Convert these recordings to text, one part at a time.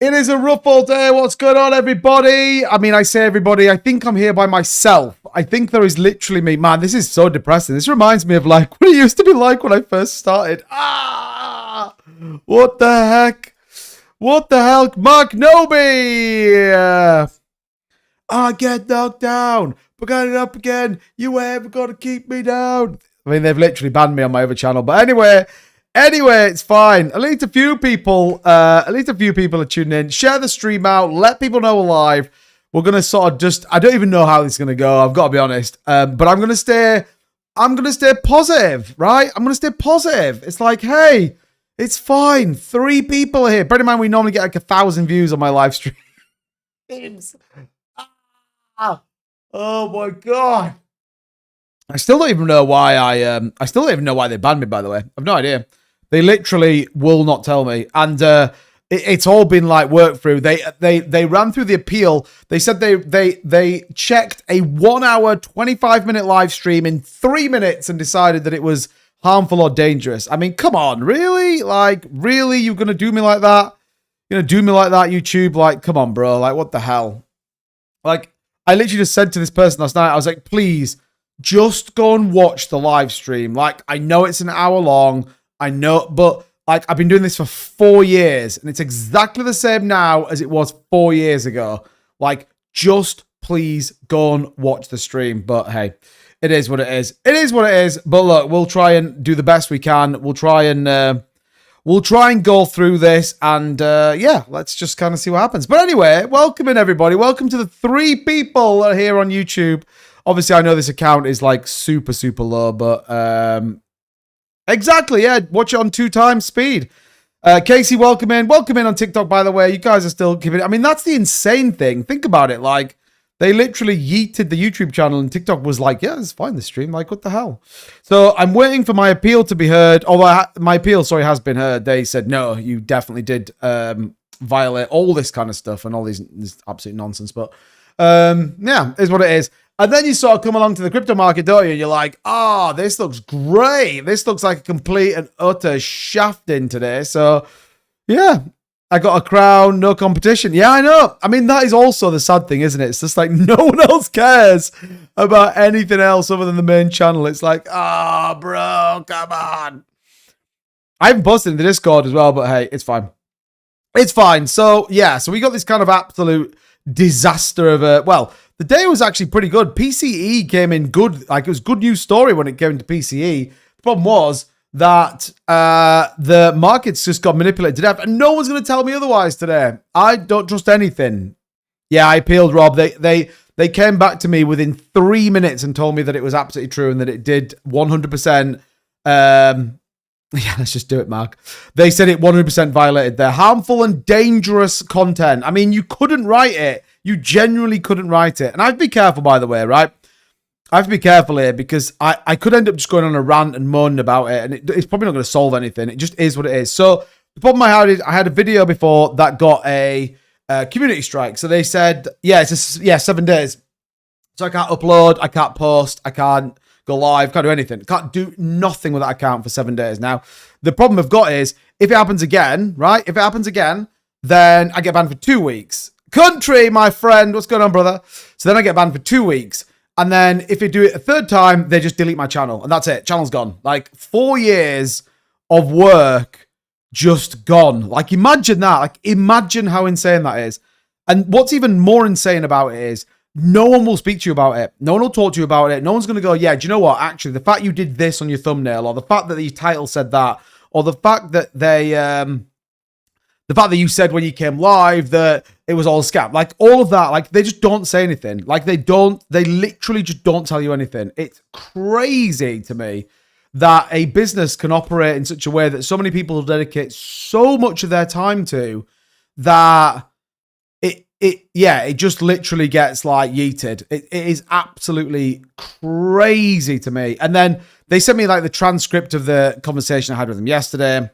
It is a rough old day. What's going on, everybody? I mean, I say everybody, I think I'm here by myself. I think there is literally me. Man, this is so depressing. This reminds me of like what it used to be like when I first started. What the heck? What the hell? Mark Noby! I get knocked down, but got it up again. You ever gonna keep me down? I mean, they've literally banned me on my other channel. But anyway, it's fine. At least a few people are tuning in. Share the stream out. Let people know we're live. We're gonna sort of just, I don't even know how this is gonna go. I've got to be honest. But I'm gonna stay positive, right? I'm gonna stay positive. It's like, hey, it's fine. 3 people are here. Bear in mind, we normally get like 1,000 views on my live streams. Oh my god. I still don't even know why I still don't even know why they banned me, by the way. I've no idea. They literally will not tell me. And it's all been like worked through. They ran through the appeal. They said they checked a 1 hour, 25-minute live stream in 3 minutes and decided that it was harmful or dangerous. I mean, come on, really? Like, really? You're gonna do me like that? You're gonna do me like that, YouTube? Like, come on, bro. Like, what the hell? Like, I literally just said to this person last night, I was like, please, just go and watch the live stream. Like, I know it's an hour long. I know, but like, I've been doing this for 4 years and it's exactly the same now as it was 4 years ago. Like, just please go and watch the stream. But hey, it is what it is. It is what it is. But look, we'll try and do the best we can. We'll try and go through this and yeah, let's just kind of see what happens. But anyway, welcome in everybody. Welcome to the 3 people that are here on YouTube. Obviously, I know this account is like super, super low, but exactly, yeah, watch it on 2 times speed. Casey, welcome in. Welcome in on TikTok, by the way. You guys are still giving it. I mean, that's the insane thing. Think about it. Like, they literally yeeted the YouTube channel and TikTok was like, yeah, it's fine, the stream. Like, what the hell? So I'm waiting for my appeal to be heard. Although my appeal, sorry, has been heard. They said, no, you definitely did violate all this kind of stuff and all this absolute nonsense. But yeah, is what it is. And then you sort of come along to the crypto market, don't you? And you're like, oh, this looks great. This looks like a complete and utter shafting today. So, yeah, I got a crown, no competition. Yeah, I know. I mean, that is also the sad thing, isn't it? It's just like no one else cares about anything else other than the main channel. It's like, oh, bro, come on. I haven't posted in the Discord as well, but hey, it's fine. It's fine. So, yeah, so we got this kind of absolute disaster of a, well, the day was actually pretty good. PCE came in good. Like, it was good news story when it came to PCE. The problem was that the markets just got manipulated to death, and no one's going to tell me otherwise today. I don't trust anything. Yeah, I appealed, Rob. They came back to me within 3 minutes and told me that it was absolutely true and that it did 100%. Yeah, let's just do it, Mark. They said it 100% violated their harmful and dangerous content. I mean, you couldn't write it. You genuinely couldn't write it. And I have to be careful, by the way, right? I have to be careful here because I could end up just going on a rant and moaning about it. And it's probably not going to solve anything. It just is what it is. So the problem I had is I had a video before that got a community strike. So they said, yeah, it's 7 days. So I can't upload. I can't post. I can't go live, can't do anything. Can't do nothing with that account for 7 days. Now, the problem I've got is, if it happens again, right? If it happens again, then I get banned for 2 weeks. Country, my friend. What's going on, brother? So then I get banned for 2 weeks. And then if you do it a third time, they just delete my channel. And that's it. Channel's gone. Like, 4 years of work just gone. Like, imagine that. Like, imagine how insane that is. And what's even more insane about it is, no one will speak to you about it. No one will talk to you about it. No one's going to go, yeah, do you know what? Actually, the fact you did this on your thumbnail, or the fact that the title said that, or the fact that the fact that you said when you came live that it was all a scam, like all of that, like they just don't say anything. Like they literally just don't tell you anything. It's crazy to me that a business can operate in such a way that so many people dedicate so much of their time to that it just literally gets like yeeted. It is absolutely crazy to me. And then they sent me like the transcript of the conversation I had with them yesterday. I'm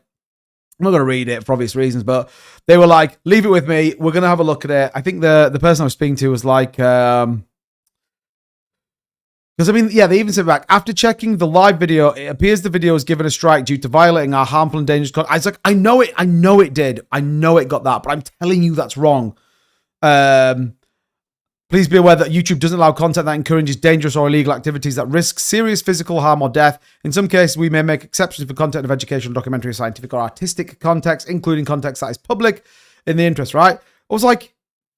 not going to read it for obvious reasons, but they were like, leave it with me. We're going to have a look at it. I think the person I was speaking to was like, Because, I mean, yeah, they even said back, after checking the live video, it appears the video was given a strike due to violating our harmful and dangerous content. I was like, I know it did. I know it got that, but I'm telling you that's wrong. Please be aware that YouTube doesn't allow content that encourages dangerous or illegal activities that risk serious physical harm or death. In some cases, we may make exceptions for content of educational, documentary, scientific, or artistic context, including context that is public in the interest, right? I was like,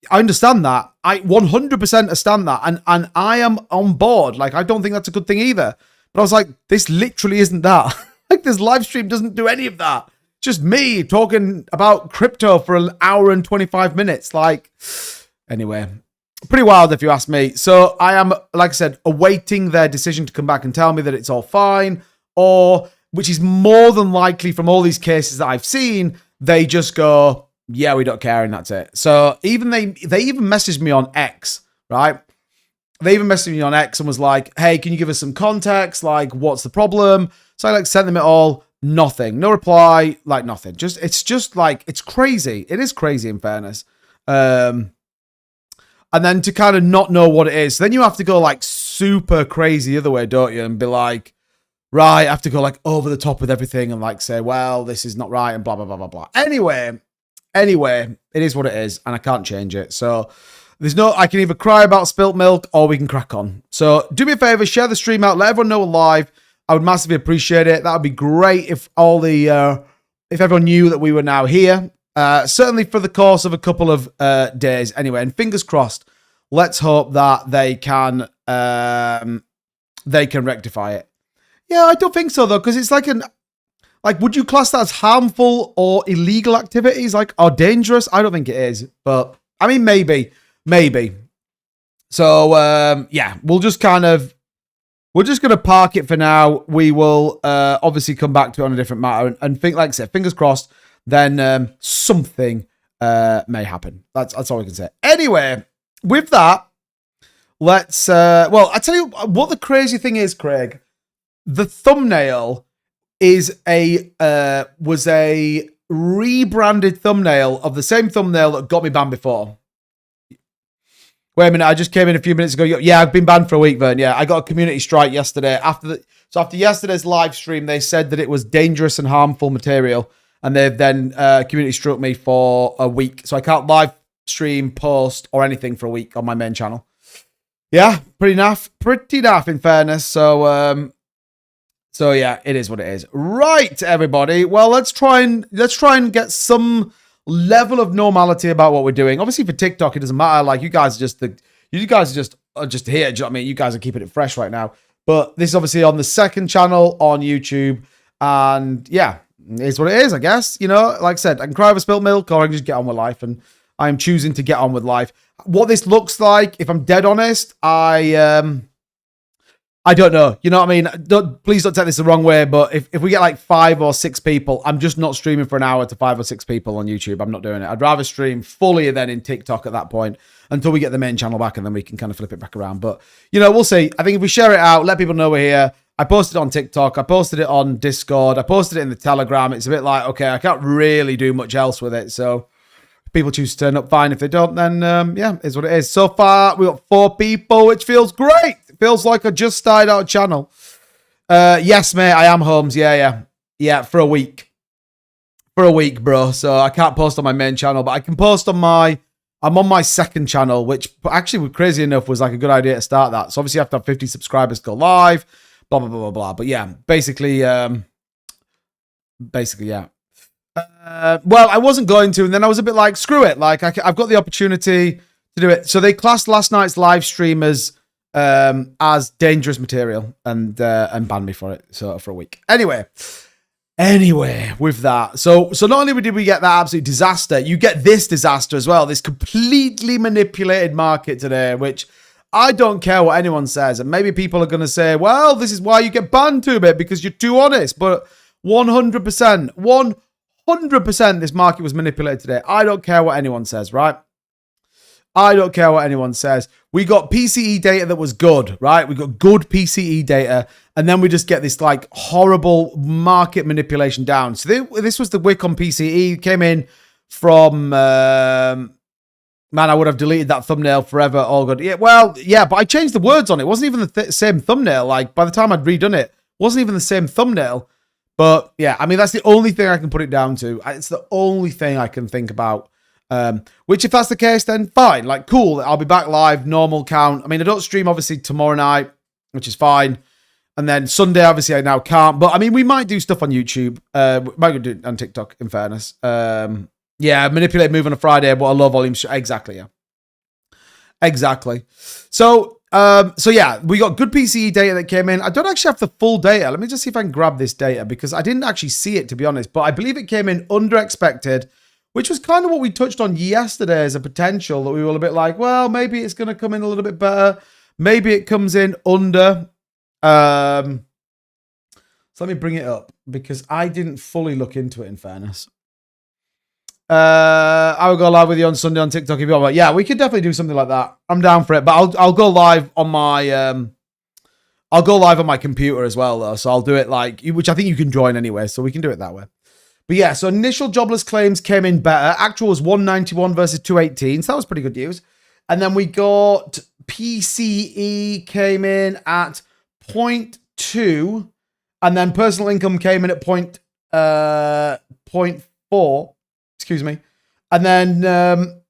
I understand that. I 100% understand that. And I am on board. Like, I don't think that's a good thing either. But I was like, this literally isn't that. Like, this live stream doesn't do any of that. Just me talking about crypto for an hour and 25 minutes. Like, anyway, pretty wild if you ask me. So I am, like I said, awaiting their decision to come back and tell me that it's all fine, or, which is more than likely from all these cases that I've seen, they just go, yeah, we don't care, and that's it. So even they even messaged me on X, right? They even messaged me on X and was like, hey, can you give us some context? Like, what's the problem? So I sent them it all. Nothing. No reply. Like, nothing. It's just like, it's crazy. It is crazy, in fairness. And then to kind of not know what it is, then you have to go like super crazy the other way, don't you? And be like, right, I have to go like over the top with everything and like say, well, this is not right and blah, blah, blah, blah, blah. Anyway, it is what it is and I can't change it. So I can either cry about spilt milk or we can crack on. So do me a favor, share the stream out, let everyone know we're live. I would massively appreciate it. That would be great if if everyone knew that we were now here. Certainly for the course of a couple of days anyway, and fingers crossed, let's hope that they can rectify it. Yeah, I don't think so though, because it's like, would you class that as harmful or illegal activities, like, or dangerous? I don't think it is, but I mean, maybe. So yeah, we're just going to park it for now. We will obviously come back to it on a different matter and think, like I said, fingers crossed, then something may happen. That's all we can say. Anyway, with that, let's well, I tell you what the crazy thing is, Craig. The thumbnail was a rebranded thumbnail of the same thumbnail that got me banned before. Wait a minute, I just came in a few minutes ago. Yeah, I've been banned for a week, Vern. Yeah, I got a community strike yesterday. After yesterday's live stream, they said that it was dangerous and harmful material. And they've then community struck me for a week. So I can't live stream, post, or anything for a week on my main channel. Yeah, pretty naff in fairness. So yeah, it is what it is. Right, everybody. Well, let's try and get some level of normality about what we're doing. Obviously for TikTok, it doesn't matter. Like, you guys are just here. Do you know what I mean? You guys are keeping it fresh right now. But this is obviously on the second channel on YouTube. And yeah, it's what it is, I guess. You know, like I said, I can cry over spilt milk or I can just get on with life. And I'm choosing to get on with life. What this looks like, if I'm dead honest, I don't know. You know what I mean? Please don't take this the wrong way, but if we get like 5 or 6 people, I'm just not streaming for an hour to 5 or 6 people on YouTube. I'm not doing it. I'd rather stream fully than in TikTok at that point until we get the main channel back and then we can kind of flip it back around. But, you know, we'll see. I think if we share it out, let people know we're here. I posted it on TikTok. I posted it on Discord. I posted it in the Telegram. It's a bit like, okay, I can't really do much else with it. So if people choose to turn up, fine. If they don't, then yeah, it's what it is. So far, we've got 4 people, which feels great. It feels like I just started out a channel. Yes, mate, I am Holmes. Yeah, for a week. For a week, bro. So I can't post on my main channel, but I can post on I'm on my second channel, which actually, crazy enough, was like a good idea to start that. So obviously, you have to have 50 subscribers to go live, blah, blah, blah, blah, blah. But yeah, basically, yeah. Well, I wasn't going to, and then I was a bit like, screw it. Like, I've got the opportunity to do it. So they classed last night's live stream as dangerous material and banned me for it. So for a week. Anyway, with that, so not only did we get that absolute disaster, you get this disaster as well. This completely manipulated market today, which I don't care what anyone says. And maybe people are going to say, well, this is why you get banned too bit, because you're too honest. But 100%, this market was manipulated today. I don't care what anyone says, right? I don't care what anyone says. We got PCE data that was good, right? We got good PCE data, and then we just get this like horrible market manipulation down. So this was the wick on PCE. Came in from Man, I would have deleted that thumbnail forever. All good. Yeah, well, yeah, but I changed the words on it. It wasn't even the same thumbnail. Like, by the time I'd redone it, wasn't even the same thumbnail. But yeah, I mean, that's the only thing I can put it down to. It's the only thing I can think about. Which, if that's the case, then fine. Like, cool. I'll be back live, normal count. I mean, I don't stream, obviously, tomorrow night, which is fine. And then Sunday, obviously, I now can't. But, I mean, we might do stuff on YouTube. We might do it on TikTok, in fairness. Yeah, manipulate move on a Friday, but a low volume. Exactly, yeah. Exactly. So yeah, we got good PCE data that came in. I don't actually have the full data. Let me just see if I can grab this data because I didn't actually see it, to be honest. But I believe it came in under expected, which was kind of what we touched on yesterday as a potential, that we were a bit like, well, maybe it's going to come in a little bit better. Maybe it comes in under. So let me bring it up because I didn't fully look into it, in fairness. I will go live with you on Sunday on TikTok if you want. Yeah, we could definitely do something like that. I'm down for it, but I'll go live on my I'll go live on my computer as well though. So I'll do it like, which I think you can join anyway, so we can do it that way. But yeah, so initial jobless claims came in better. Actual was 191 versus 218, so that was pretty good news. And then we got PCE came in at 0.2, and then personal income came in at 0.4. Excuse me. And then,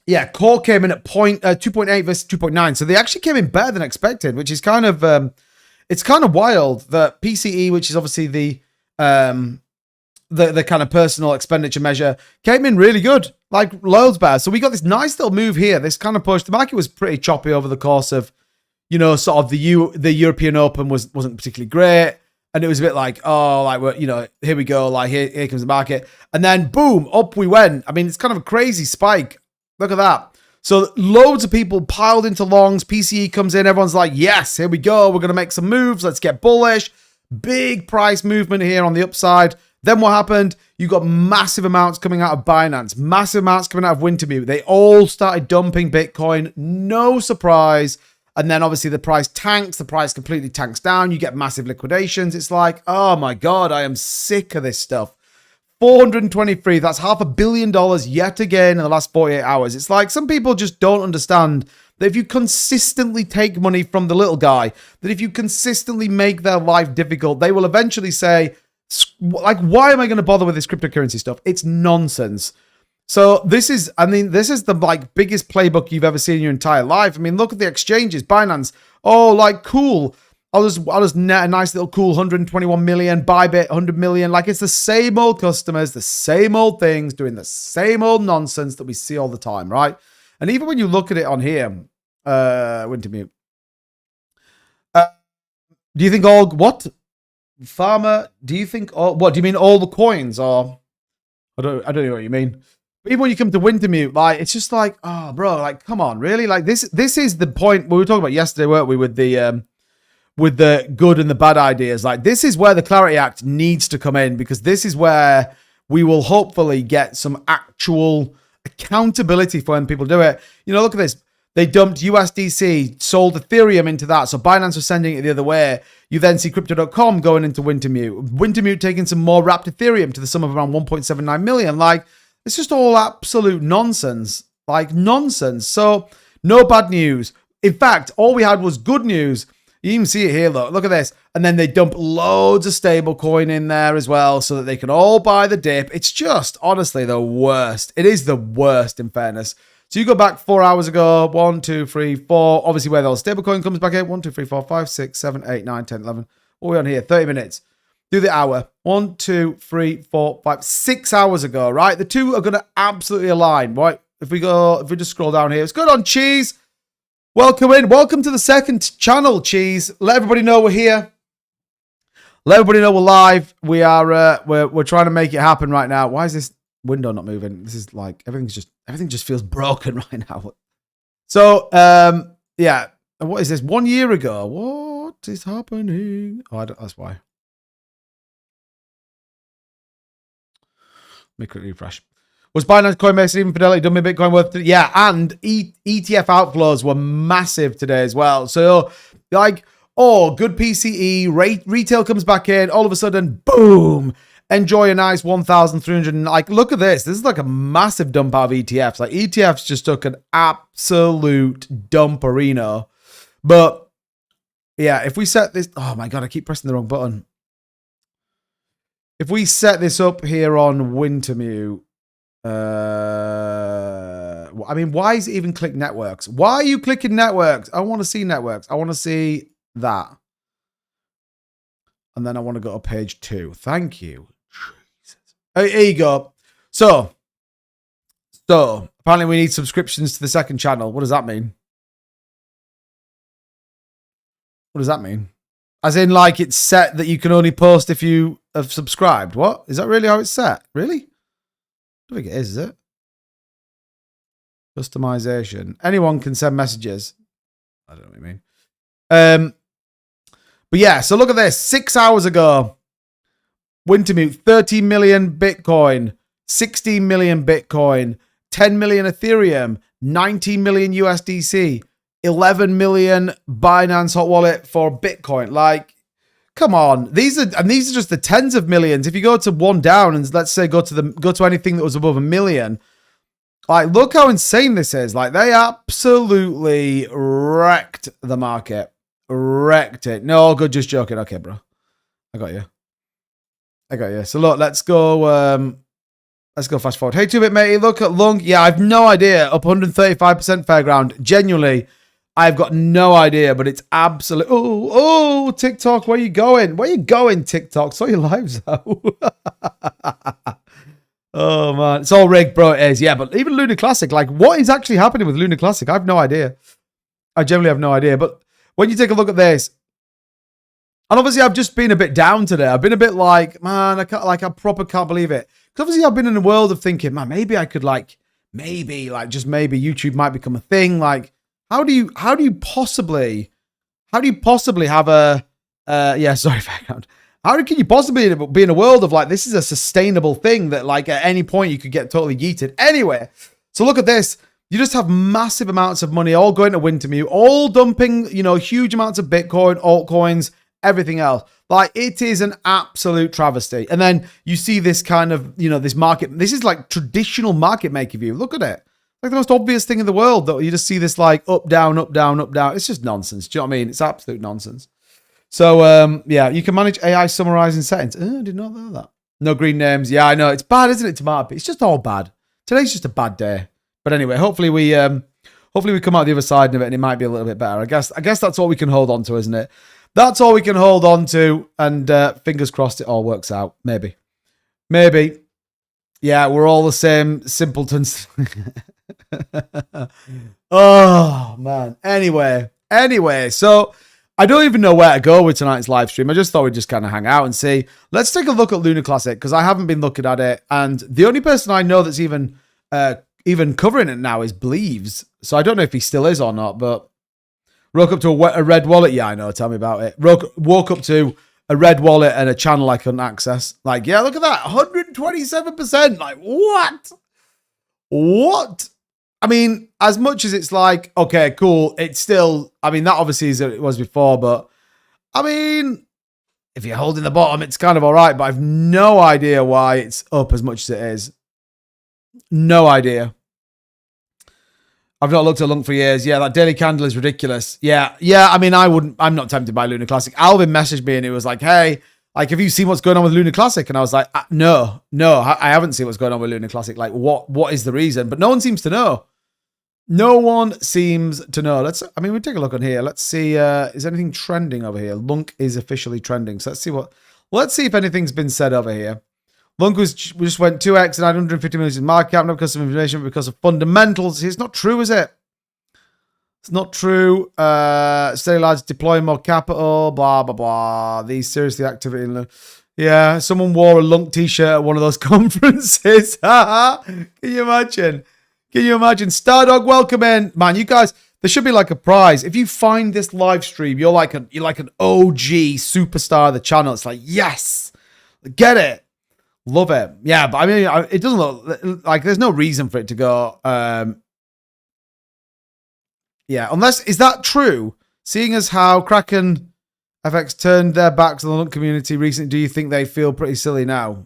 yeah, core came in at 2.8 versus 2.9. So they actually came in better than expected, which is kind of, it's kind of wild that PCE, which is obviously the kind of personal expenditure measure, came in really good, like loads better. So we got this nice little move here. This kind of push. The market was pretty choppy over the course of, you know, sort of the European Open wasn't particularly great. And it was a bit like, oh, like, we're, you know, here we go. Like, here comes the market. And then, boom, up we went. I mean, it's kind of a crazy spike. Look at that. So loads of people piled into longs. PCE comes in. Everyone's like, yes, here we go. We're going to make some moves. Let's get bullish. Big price movement here on the upside. Then what happened? You got massive amounts coming out of Binance. Massive amounts coming out of Wintermute. They all started dumping Bitcoin. No surprise. And then obviously the price tanks, the price completely tanks down. You get massive liquidations. It's like, oh my God, I am sick of this stuff. 423, that's $500 million yet again in the last 48 hours. It's like some people just don't understand that if you consistently take money from the little guy, that if you consistently make their life difficult, they will eventually say, like, why am I going to bother with this cryptocurrency stuff? It's nonsense. So this is the like biggest playbook you've ever seen in your entire life. I mean, look at the exchanges, Binance. Oh, like cool. I'll just net a nice little cool 121 million, Bybit 100 million. Like it's the same old customers, the same old things, doing the same old nonsense that we see all the time, right? And even when you look at it on here, Wintermute. Do you think all what? Farmer, do you think all what do you mean all the coins or I don't know what you mean. But even when you come to Wintermute, like it's just like, oh bro, like come on, really? Like this is the point we were talking about yesterday, weren't we, with the good and the bad ideas. Like this is where the Clarity Act needs to come in, because this is where we will hopefully get some actual accountability for when people do it. You know, look at this. They dumped USDC, sold Ethereum into that. So Binance was sending it the other way. You then see Crypto.com going into Wintermute. Wintermute taking some more wrapped Ethereum to the sum of around 1.79 million. Like, it's just all absolute nonsense. Like, nonsense. So, no bad news. In fact, all we had was good news. You even see it here, look at this. And then they dump loads of stablecoin in there as well so that they can all buy the dip. It's just, honestly, the worst. It is the worst, in fairness. So you go back 4 hours ago, 1, 2, 3, 4. Obviously, where the stablecoin comes back in, 1, 2, 3, 4, 5, 6, 7, 8, 9, 10, 11. What are we on here? 30 minutes. Do the hour. 1, 2, 3, 4, 5, 6 hours ago, right? The two are going to absolutely align, right? If we just scroll down here, it's good on Cheese. Welcome in. Welcome to the second channel, Cheese. Let everybody know we're here. Let everybody know we're live. We are we're trying to make it happen right now. Why is this window not moving? This is like everything just feels broken right now. So yeah, what is this? 1 year ago. What is happening? Oh, that's why. Let me quickly refresh. Was Binance, Coinbase, even Fidelity done with Bitcoin worth? Yeah, and ETF outflows were massive today as well. So, like, oh, good PCE, retail comes back in, all of a sudden, boom, enjoy a nice 1,300. Like, look at this. This is like a massive dump out of ETFs. Like, ETFs just took an absolute dumperino. But yeah, if we set this, oh my God, I keep pressing the wrong button. If we set this up here on Wintermute, I mean, why is it even click networks? Why are you clicking networks? I want to see networks. I want to see that. And then I want to go to page 2. Thank you. Jesus. Here you go. So apparently we need subscriptions to the second channel. What does that mean? What does that mean? As in, like, it's set that you can only post if you have subscribed. What? Is that really how it's set? Really? I don't think it is it? Customization. Anyone can send messages. I don't know what you mean. But yeah, so look at this. 6 hours ago, Wintermute, 30 million Bitcoin, 16 million Bitcoin, 10 million Ethereum, 19 million USDC, 11 million Binance Hot Wallet for Bitcoin. Like, come on. These are just the tens of millions. If you go to one down and let's say go to anything that was above a million, like, look how insane this is. Like, they absolutely wrecked the market. Wrecked it. No, good, just joking. Okay, bro. I got you. So look, let's go fast forward. Hey, 2-bit matey, look at Lung. Yeah, I've no idea. Up 135% Fairground. Genuinely, I've got no idea, but it's absolute. Oh, TikTok, where you going? Where you going, TikTok? Saw your lives out. Oh, man. It's all rigged, bro. It is. Yeah, but even Lunar Classic, like, what is actually happening with Lunar Classic? I have no idea. I generally have no idea. But when you take a look at this, and obviously I've just been a bit down today. I've been a bit like, man, I can't believe it. Because obviously I've been in a world of thinking, man, maybe I could maybe YouTube might become a thing. Like, how do you possibly have a, background. How can you possibly be in a world of like, this is a sustainable thing that like at any point you could get totally yeeted? Anyway, so look at this. You just have massive amounts of money all going to Wintermute, all dumping, huge amounts of Bitcoin, altcoins, everything else. Like, it is an absolute travesty. And then you see this kind of, this market. This is like traditional market maker view. Look at it. Like the most obvious thing in the world that you just see this like up, down, up, down, up, down. It's just nonsense. Do you know what I mean? It's absolute nonsense. So, yeah, you can manage AI summarizing settings. I did not know that. No green names. Yeah, I know. It's bad, isn't it, Tomato? It's just all bad. Today's just a bad day. But anyway, hopefully we come out the other side of it and it might be a little bit better. I guess that's all we can hold on to, isn't it? That's all we can hold on to, and fingers crossed it all works out. Maybe. Yeah, we're all the same simpletons. Oh, man. Anyway, so I don't even know where to go with tonight's live stream. I just thought we'd just kind of hang out and see. Let's take a look at Lunar Classic, because I haven't been looking at it, and the only person I know that's even covering it now is Bleaves. So I don't know if he still is or not, but woke up to a red wallet. Yeah, I know. Tell me about it. Woke up to a red wallet and a channel I couldn't access. Like, yeah, look at that. 127%. Like, what? I mean, as much as it's like, okay, cool. It's still, I mean, that obviously is what it was before, but I mean, if you're holding the bottom, it's kind of all right, but I've no idea why it's up as much as it is. No idea. I've not looked at Lunk for years. Yeah, that daily candle is ridiculous. Yeah. I mean, I'm not tempted by Lunar Classic. Alvin messaged me and it was like, hey, like, have you seen what's going on with Lunar Classic? And I was like, no, I haven't seen what's going on with Lunar Classic. Like, what is the reason? But no one seems to know. We'll take a look on here. Let's see, is anything trending over here? Lunk is officially trending. So let's see if anything's been said over here. Lunk just went 2x and 150 million in market cap, not because of information, but because of fundamentals. It's not true, is it? It's not true. Steady large deploying more capital, blah, blah, blah. These seriously activity. Yeah, someone wore a Lunk t-shirt at one of those conferences. Can you imagine? Stardog, welcome in. Man, you guys, there should be like a prize. If you find this live stream, you're like an OG superstar of the channel. It's like, yes, get it. Love it. Yeah, but I mean, it doesn't look like there's no reason for it to go. Yeah, unless, is that true? Seeing as how Kraken FX turned their backs on the Lunk community recently, do you think they feel pretty silly now?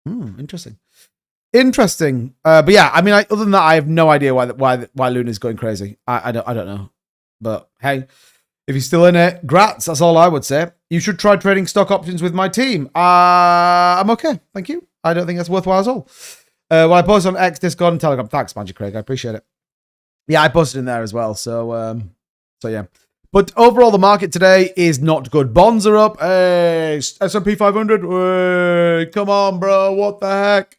Interesting. Interesting. But yeah, I mean, other than that, I have no idea why Luna's going crazy. I don't know. But hey, if you're still in it, grats. That's all I would say. You should try trading stock options with my team. I'm okay. Thank you. I don't think that's worthwhile at all. Well, I posted on X, Discord, and Telegram. Thanks, Magic Craig. I appreciate it. Yeah, I posted in there as well. So yeah. But overall, the market today is not good. Bonds are up. Hey, S&P 500. Hey, come on, bro. What the heck?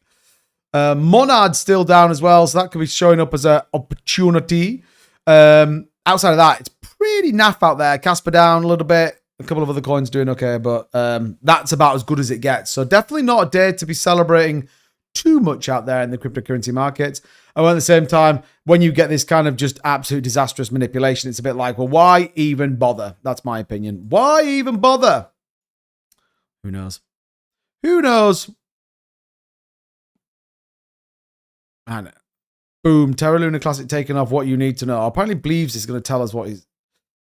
Monad's still down as well, so that could be showing up as an opportunity. Outside of that, it's pretty naff out there. Casper down a little bit. A couple of other coins doing okay, but that's about as good as it gets. So definitely not a day to be celebrating too much out there in the cryptocurrency markets. And at the same time, when you get this kind of just absolute disastrous manipulation, it's a bit like, well, why even bother? That's my opinion. Why even bother? Who knows? Who knows? And boom, Terra Luna Classic taking off. What you need to know. Apparently, Bleaves is going to tell us what he's.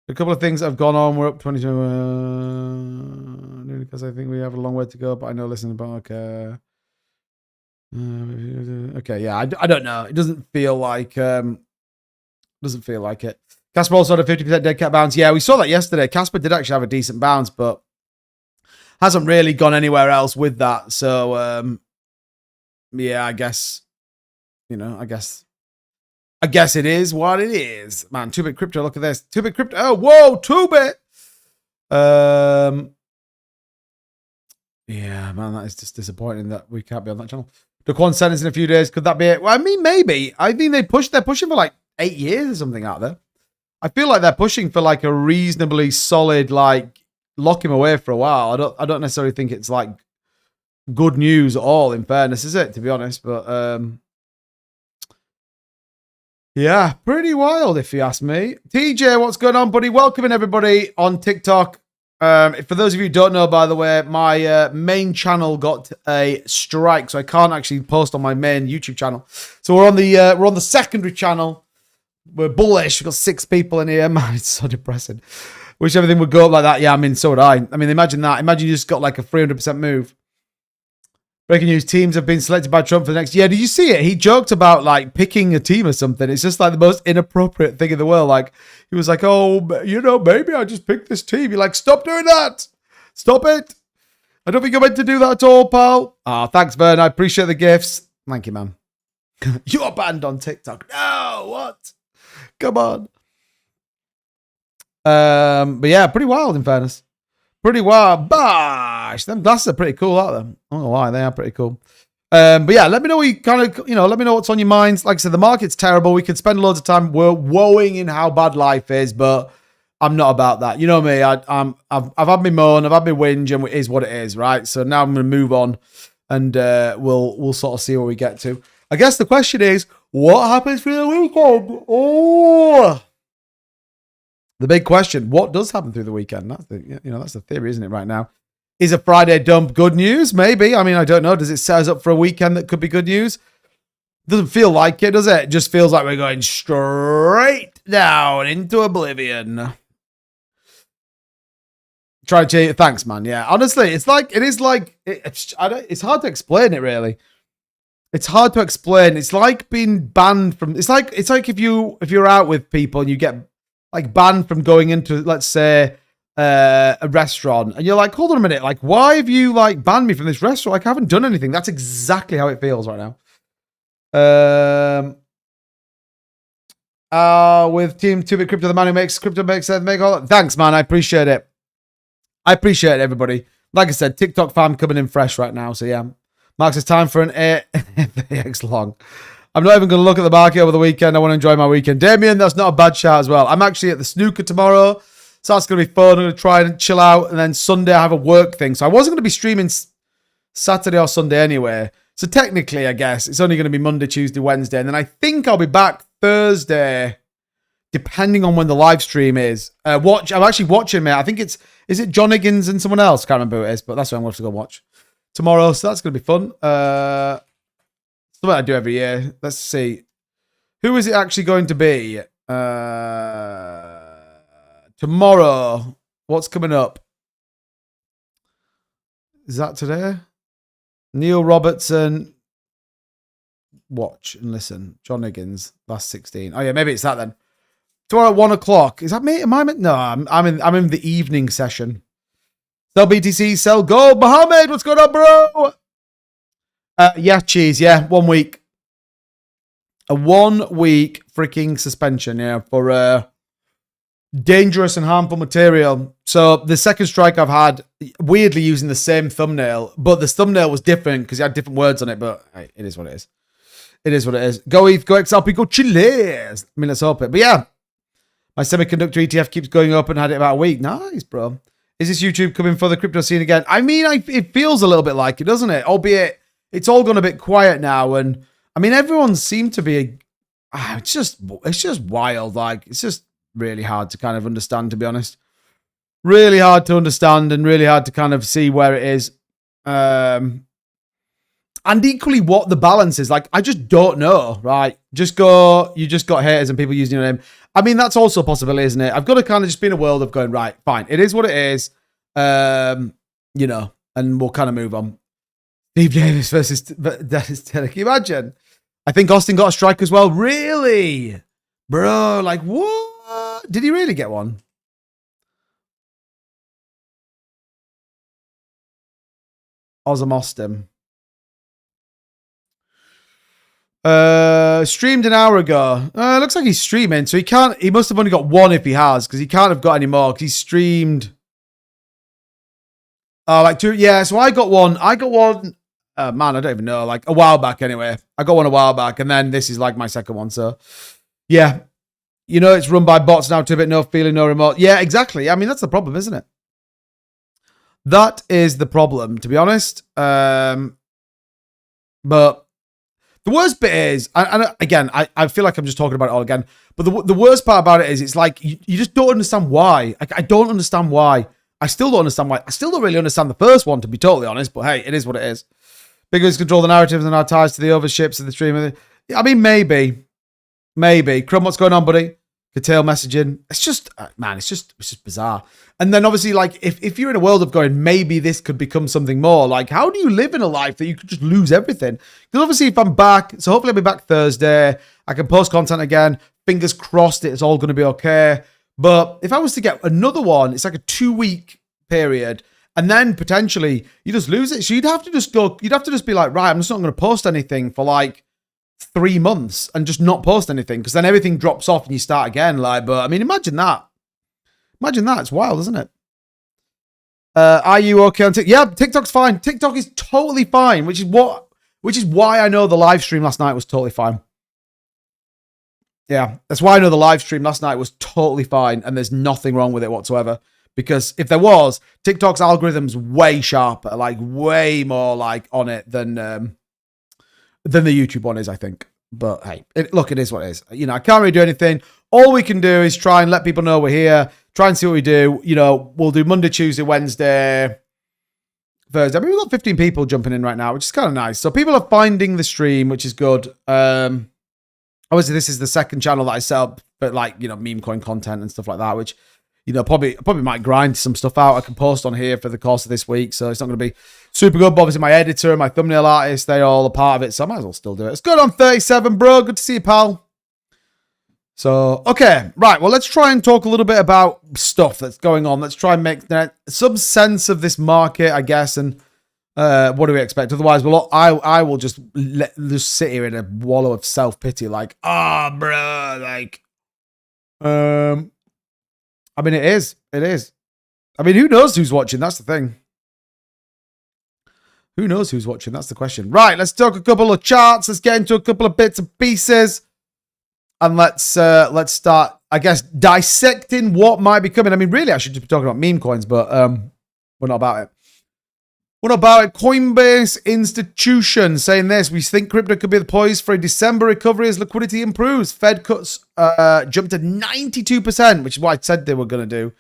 A couple of things that have gone on. We're up 22. Because I think we have a long way to go. But I know, listen, about okay. Okay, yeah, I don't know. It doesn't feel like it. Casper also had a 50% dead cat bounce. Yeah, we saw that yesterday. Casper did actually have a decent bounce, but hasn't really gone anywhere else with that. So yeah, I guess I guess it is what it is. Man, 2-bit crypto, look at this. 2-bit crypto. Oh, whoa, 2-bit. Yeah, man, that is just disappointing that we can't be on that channel. The Quan sentence in a few days. Could that be it? Well, I mean, maybe. I think they're pushing for like 8 years or something out there. I feel like they're pushing for like a reasonably solid, like, lock him away for a while. I don't necessarily think it's like good news at all, in fairness, is it, to be honest? But yeah, pretty wild if you ask me. TJ, what's going on, buddy? Welcoming everybody on TikTok. For those of you who don't know, by the way, my main channel got a strike, so I can't actually post on my main YouTube channel. So we're on the secondary channel. We're bullish. We've got 6 people in here. Man, it's so depressing. Wish everything would go up like that. Yeah, I mean, so would I. I mean, imagine that. Imagine you just got like a 300% move. Breaking news, teams have been selected by Trump for the next year. Did you see it? He joked about like picking a team or something. It's just like the most inappropriate thing in the world. Like he was like, oh, maybe I just picked this team. You're like, stop doing that. Stop it. I don't think you're meant to do that at all, pal. Thanks, Vern. I appreciate the gifts. Thank you, man. You're banned on TikTok. No, what? Come on. But yeah, pretty wild in fairness. Pretty wild. Bash. Them glasses are pretty cool, aren't they? I don't know why. They are pretty cool. But yeah, let me know what you kind of, let me know what's on your minds. Like I said, the market's terrible. We could spend loads of time woeing in how bad life is, but I'm not about that. You know me. I've had my moan, I've had my whinge, and it is what it is, right? So now I'm going to move on, and we'll sort of see where we get to. I guess the question is, what happens for the weekend? Oh, the big question: what does happen through the weekend? That's the theory, isn't it? Right now, is a Friday dump good news? Maybe. I mean, I don't know. Does it set us up for a weekend that could be good news? Doesn't feel like it, does it? It just feels like we're going straight down into oblivion. Try to thanks, man. Yeah, honestly, it's hard to explain it really. It's hard to explain. It's like being banned from. It's like if you're out with people and you get like banned from going into, let's say, a restaurant, and you're like, hold on a minute, like, why have you like banned me from this restaurant? Like, I haven't done anything. That's exactly how it feels right now. With Team 2-bit Crypto, the man who makes crypto make sense, make all that. Thanks, man. I appreciate it. I appreciate it, everybody. Like I said, TikTok fam coming in fresh right now. So yeah, Marks, it's time for an AX long. I'm not even going to look at the market over the weekend. I want to enjoy my weekend. Damien, that's not a bad shout as well. I'm actually at the snooker tomorrow, so that's going to be fun. I'm going to try and chill out, and then Sunday I have a work thing. So I wasn't going to be streaming Saturday or Sunday anyway. So technically, I guess, it's only going to be Monday, Tuesday, Wednesday, and then I think I'll be back Thursday, depending on when the live stream is. I'm actually watching, mate. I think is it John Higgins and someone else? Can't remember who it is, but that's what I'm going to go watch tomorrow. So that's going to be fun. Something I do every year. Let's see. Who is it actually going to be? Tomorrow. What's coming up? Is that today? Neil Robertson. Watch and listen. John Higgins, last 16. Oh yeah, maybe it's that then. Tomorrow at 1 o'clock. Is that me? Am I? No, I'm in the evening session. Sell BTC, sell gold. Mohammed, what's going on, bro? Yeah, cheese. Yeah, 1 week. A 1 week freaking suspension. Yeah, for dangerous and harmful material. So the second strike I've had, weirdly using the same thumbnail, but the thumbnail was different because it had different words on it. But hey, it is what it is. It is what it is. Go ETH, go XRP, go Chiles. I mean, let's hope it. But yeah, my semiconductor ETF keeps going up and had it about a week. Nice, bro. Is this YouTube coming for the crypto scene again? I mean, it feels a little bit like it, doesn't it? Albeit, it's all gone a bit quiet now. And I mean, everyone seemed to be, it's just wild. Like, it's just really hard to kind of understand, to be honest. Really hard to understand and really hard to kind of see where it is. And equally what the balance is. Like, I just don't know, right? You just got haters and people using your name. I mean, that's also a possibility, isn't it? I've got to kind of just be in a world of going, right, fine. It is what it is. You know, and we'll kind of move on. Steve Davis versus Dennis Taylor. Can you imagine? I think Austin got a strike as well. Really? Bro, like, what? Did he really get one? Ozam Austin. Streamed an hour ago. Looks like he's streaming, so he must have only got one if he has, because he can't have got any more, because he streamed like 2. Yeah, so I got one, man, I don't even know, like a while back anyway. I got one a while back, and then this is like my second one, so yeah. You know, it's run by bots now, 2-bit, no feeling, no remote. Yeah, exactly. I mean, that's the problem, isn't it? That is the problem, to be honest. But the worst bit is, and again, I feel like I'm just talking about it all again, but the worst part about it is it's like, you just don't understand why. I don't understand why. I still don't understand why. I still don't really understand the first one, to be totally honest, but hey, it is what it is. Bigger control the narratives and our ties to the other ships of the stream. I mean, maybe. Crumb, what's going on, buddy? Curtail messaging. It's just, man, it's just bizarre. And then obviously, like, if you're in a world of going, maybe this could become something more, like, how do you live in a life that you could just lose everything? Because obviously, if I'm back, so hopefully I'll be back Thursday, I can post content again. Fingers crossed it's all going to be okay. But if I was to get another one, it's like a 2-week period, and then potentially you just lose it. So you'd have to just be like, right, I'm just not going to post anything for like 3 months and just not post anything, because then everything drops off and you start again. Like, but I mean, imagine that. It's wild, isn't it? Are you okay on TikTok? Yeah, TikTok's fine. TikTok is totally fine, which is why I know the live stream last night was totally fine. Yeah, that's why I know the live stream last night was totally fine, and there's nothing wrong with it whatsoever. Because if there was, TikTok's algorithm's way sharper, like way more like on it than the YouTube one is, I think. But hey, look, it is what it is. You know, I can't really do anything. All we can do is try and let people know we're here. Try and see what we do. You know, we'll do Monday, Tuesday, Wednesday, Thursday. I mean, we've got 15 people jumping in right now, which is kind of nice. So people are finding the stream, which is good. Obviously, this is the second channel that I set up, but like, you know, Memecoin content and stuff like that, which, you know, probably might grind some stuff out. I can post on here for the course of this week, so it's not going to be super good. But obviously, my editor and my thumbnail artist, they're all a part of it, so I might as well still do it. It's good on 37, bro. Good to see you, pal. So, okay, right. Well, let's try and talk a little bit about stuff that's going on. Let's try and make some sense of this market, I guess, and what do we expect? Otherwise, well, I will just sit here in a wallow of self-pity, like, bro, like, I mean, it is. I mean, who knows who's watching? That's the thing. Who knows who's watching? That's the question. Right, let's talk a couple of charts. Let's get into a couple of bits and pieces. And let's start, I guess, dissecting what might be coming. I mean, really, I should just be talking about meme coins, but we're not about it. What about Coinbase Institution saying this? We think crypto could be the poised for a December recovery as liquidity improves. Fed cuts jumped to 92%, which is what I said they were going to do.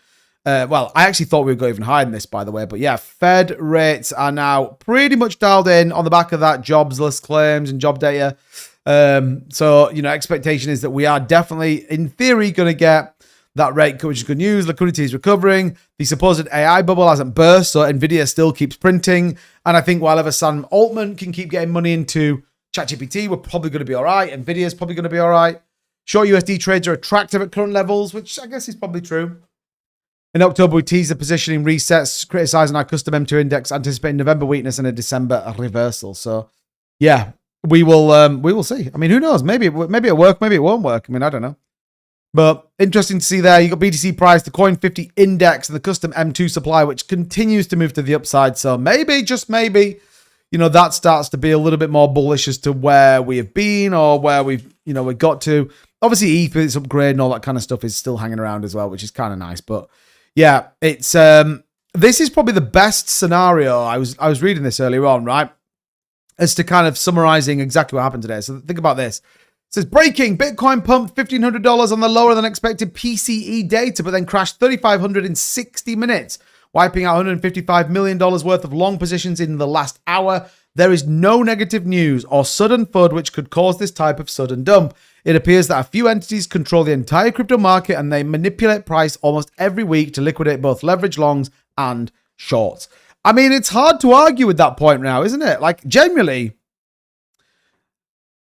Well, I actually thought we would go even higher than this, by the way. But yeah, Fed rates are now pretty much dialed in on the back of that jobless claims and job data. So, you know, expectation is that we are definitely, in theory, going to get that rate cut, which is good news. Liquidity is recovering. The supposed AI bubble hasn't burst, so Nvidia still keeps printing. And I think while ever Sam Altman can keep getting money into ChatGPT, we're probably going to be all right. Nvidia is probably going to be all right. Short USD trades are attractive at current levels, which I guess is probably true. In October, we teased the positioning resets, criticizing our custom M2 index, anticipating November weakness and a December reversal. So, yeah, we will see. I mean, who knows? Maybe it'll work, maybe it won't work. I mean, I don't know. But interesting to see there. You got BTC price, the Coin 50 index, and the custom M2 supply, which continues to move to the upside. So maybe, just maybe, that starts to be a little bit more bullish as to where we have been or where we got to. Obviously, ETH with its upgrade and all that kind of stuff is still hanging around as well, which is kind of nice. But yeah, it's this is probably the best scenario. I was reading this earlier on, right? As to kind of summarizing exactly what happened today. So think about this. It says, breaking, Bitcoin pumped $1,500 on the lower than expected PCE data, but then crashed $3,500 in 60 minutes, wiping out $155 million worth of long positions in the last hour. There is no negative news or sudden FUD which could cause this type of sudden dump. It appears that a few entities control the entire crypto market and they manipulate price almost every week to liquidate both leverage longs and shorts. I mean, it's hard to argue with that point now, isn't it? Like, generally,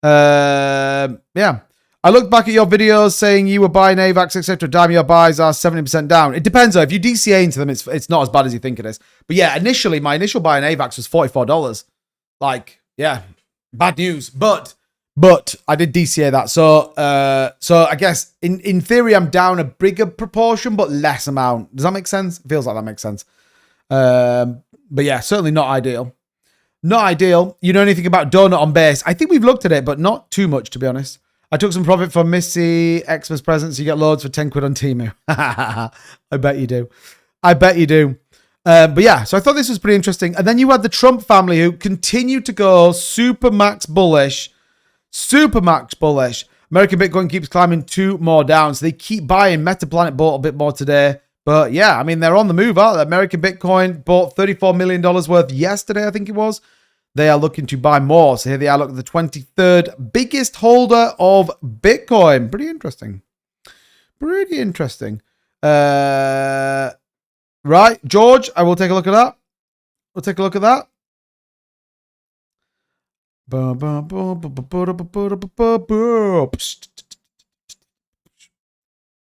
yeah. I looked back at your videos saying you were buying AVAX, etc. Damn, your buys are 70% down. It depends, though. If you DCA into them, it's not as bad as you think it is. But yeah, my initial buy in AVAX was $44. Like, yeah, bad news. But I did DCA that. So I guess in theory, I'm down a bigger proportion, but less amount. Does that make sense? It feels like that makes sense. But yeah, certainly not ideal. Not ideal. You know anything about Donut on base? I think we've looked at it, but not too much, to be honest. I took some profit from Missy Xmas presents. You get loads for 10 quid on Temu. I bet you do. But yeah, so I thought this was pretty interesting. And then you had the Trump family who continued to go super max bullish. American Bitcoin keeps climbing 2 more down. So they keep buying. Metaplanet bought a bit more today. But yeah, I mean, they're on the move, aren't they? American Bitcoin bought $34 million worth yesterday, I think it was. They are looking to buy more. So here they are, look at the 23rd biggest holder of Bitcoin. Pretty interesting. Right, George, I will take a look at that.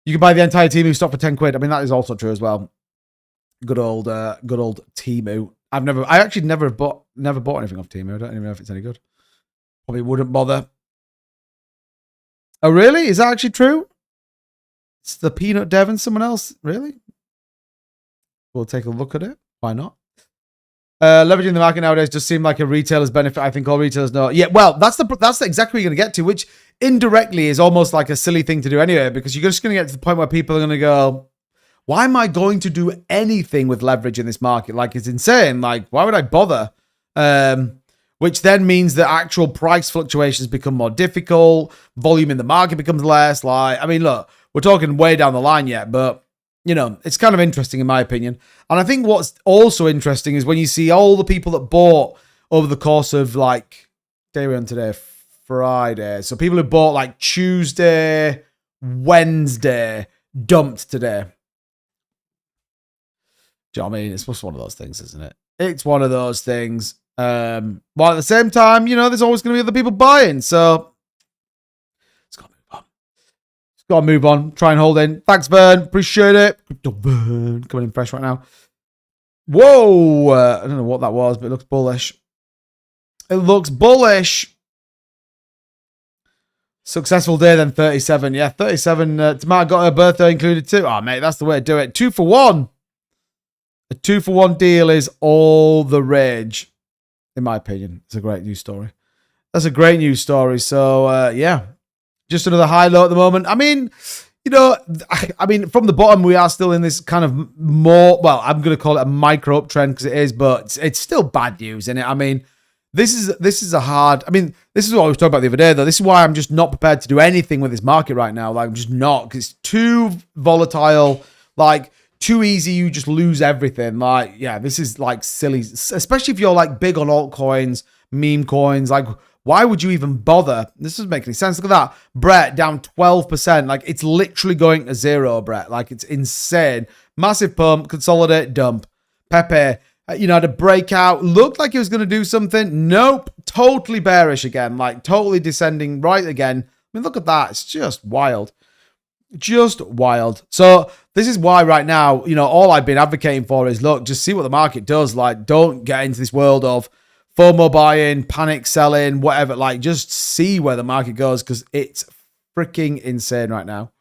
You can buy the entire Temu stock for 10 quid. I mean, that is also true as well. Good old Temu. I actually never bought anything off Temu. I don't even know if it's any good. Probably wouldn't bother. Oh, really? Is that actually true? It's the Peanut Dev and someone else? Really? We'll take a look at it. Why not? Leveraging the market nowadays does seem like a retailer's benefit. I think all retailers know. Yeah, well, that's exactly what you're going to get to, which indirectly is almost like a silly thing to do anyway, because you're just going to get to the point where people are going to go, why am I going to do anything with leverage in this market? Like, it's insane. Like, why would I bother? Which then means that actual price fluctuations become more difficult. Volume in the market becomes less. Like, I mean, look, we're talking way down the line yet, but it's kind of interesting in my opinion. And I think what's also interesting is when you see all the people that bought over the course of like, day we're on today, Friday. So people who bought like Tuesday, Wednesday, dumped today. Do you know what I mean? It's just one of those things, isn't it? It's one of those things. While at the same time, there's always going to be other people buying. So it's got to move on. Try and hold in. Thanks, Vern. Appreciate it. Crypto Vern coming in fresh right now. Whoa. I don't know what that was, but it looks bullish. Successful day then, 37. Yeah, 37. Tamara got her birthday included too. Oh, mate, that's the way to do it. 2 for 1. A 2-for-1 deal is all the rage, in my opinion. It's a great news story. That's a great news story. So, yeah, just another high low at the moment. I mean, from the bottom, we are still in this kind of more, well, I'm going to call it a micro uptrend because it is, but it's still bad news, isn't it? I mean, this is a hard, this is what I was talking about the other day, though. This is why I'm just not prepared to do anything with this market right now. Like, I'm just not, because it's too volatile. Like, too easy, you just lose everything. Like, yeah, this is like silly, especially if you're like big on altcoins, meme coins. Like, Why would you even bother? This doesn't make any sense. Look at that. Brett down 12%. Like, it's literally going to zero, Brett. Like, it's insane. Massive pump, consolidate, dump. Pepe, had a breakout. Looked like he was going to do something. Nope. Totally bearish again. Like, totally descending right again. I mean, look at that. It's just wild. Just wild. So this is why right now, all I've been advocating for is, look, just see what the market does. Like, don't get into this world of FOMO buying, panic selling, whatever. Like, just see where the market goes because it's freaking insane right now.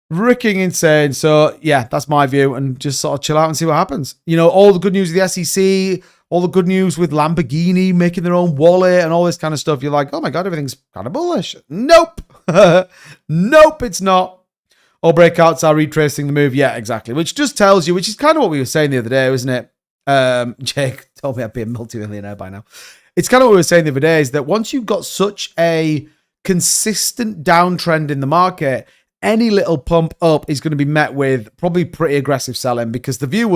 Freaking insane. So, yeah, that's my view. And just sort of chill out and see what happens. All the good news with the SEC, all the good news with Lamborghini making their own wallet and all this kind of stuff. You're like, oh my God, everything's kind of bullish. Nope. Nope, it's not. All breakouts are retracing the move. Yeah, exactly. Which just tells you, which is kind of what we were saying the other day, wasn't it? Jake told me I'd be a multi-millionaire by now. It's kind of what we were saying the other day is that once you've got such a consistent downtrend in the market, any little pump up is going to be met with probably pretty aggressive selling because the view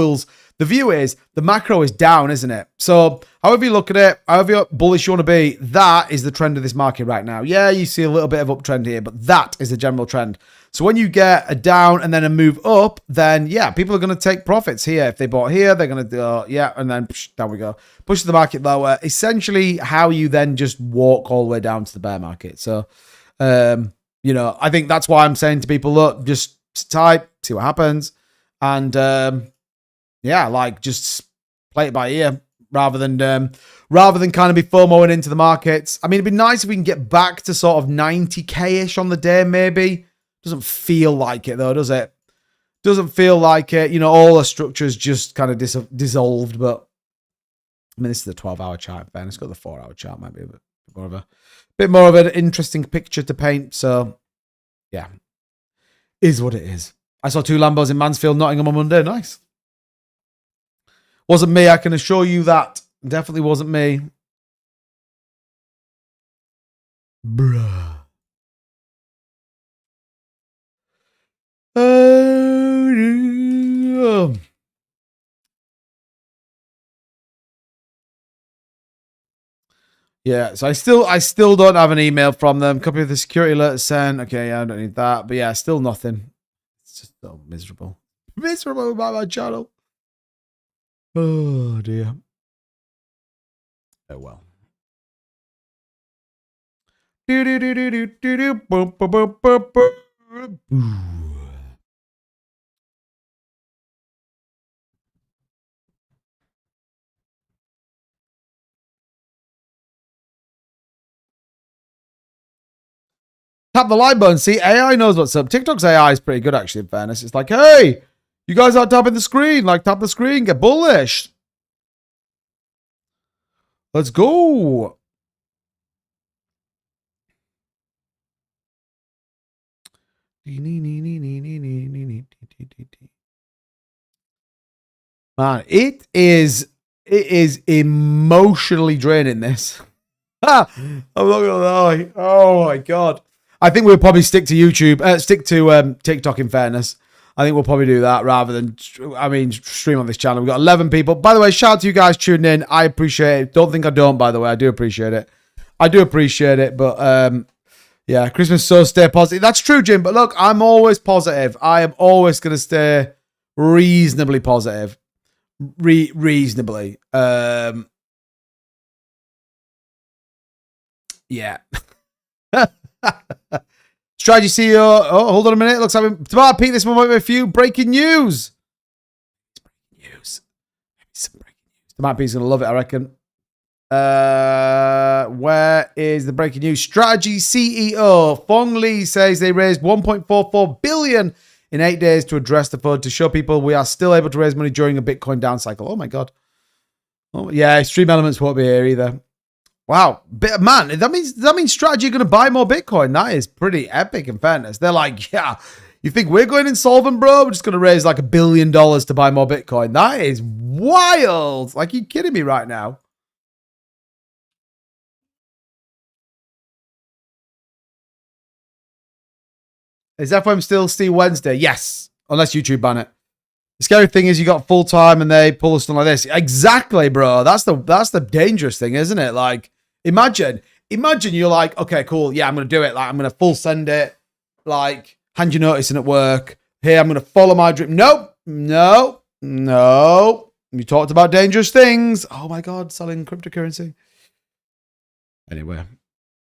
is the macro is down, isn't it? So however you look at it, however bullish you want to be, that is the trend of this market right now. Yeah, you see a little bit of uptrend here, but that is the general trend. So when you get a down and then a move up, then yeah, people are going to take profits here. If they bought here, they're going to do, yeah, and then down we go. Push the market lower. Essentially how you then just walk all the way down to the bear market. So, I think that's why I'm saying to people, look, just sit tight, see what happens. And, just play it by ear rather than kind of be FOMOing into the markets. I mean, it'd be nice if we can get back to sort of 90K-ish on the day, maybe. Doesn't feel like it, though, does it? Doesn't feel like it. All the structures just kind of dissolved. But, I mean, this is the 12-hour chart, Ben. It's got the 4-hour chart. Might be a bit more of an interesting picture to paint. So, yeah. Is what it is. I saw 2 Lambos in Mansfield, Nottingham on Monday. Nice. Wasn't me, I can assure you that. Definitely wasn't me. Bruh. Yeah, so I still don't have an email from them. Copy of the security alert sent. Okay, yeah, I don't need that. But yeah, still nothing. It's just so miserable. Miserable about my channel. Oh dear. Oh well. Tap the like button. See, AI knows what's up. TikTok's AI is pretty good, actually, in fairness. It's like, hey, you guys aren't tapping the screen. Like, tap the screen. Get bullish. Let's go. Man, it is emotionally draining, this. I'm not gonna lie. Oh my God. I think we'll probably stick to YouTube, stick to TikTok in fairness. I think we'll probably do that rather than, stream on this channel. We've got 11 people. By the way, shout out to you guys tuning in. I appreciate it. Don't think I don't, by the way. I do appreciate it. But, yeah, Christmas, so stay positive. That's true, Jim. But look, I'm always positive. I am always going to stay reasonably positive. Reasonably. Yeah. Strategy CEO. Oh, hold on a minute. Looks like Tomato Pete. This one might be a few breaking news. Maybe some breaking news. Tomato Pete's gonna love it, I reckon. Where is the breaking news? Strategy CEO Fong Li says they raised 1.44 billion in 8 days to address the FUD to show people we are still able to raise money during a Bitcoin down cycle. Oh my God. Oh yeah, Stream Elements won't be here either. Wow, man, that means Strategy are going to buy more Bitcoin. That is pretty epic in fairness. They're like, yeah, you think we're going insolvent, bro? We're just going to raise like $1 billion to buy more Bitcoin. That is wild. Like, you kidding me right now? Is FM still Steve Wednesday? Yes, unless YouTube ban it. The scary thing is you got full time and they pull us something like this. Exactly, bro. That's the dangerous thing, isn't it? Like, imagine imagine you're like, okay, cool. Yeah, I'm going to do it. Like, I'm going to full send it. Like, hand your notice in at work. Hey, I'm going to follow my dream. Nope. No. You talked about dangerous things. Oh my God, selling cryptocurrency. Anyway,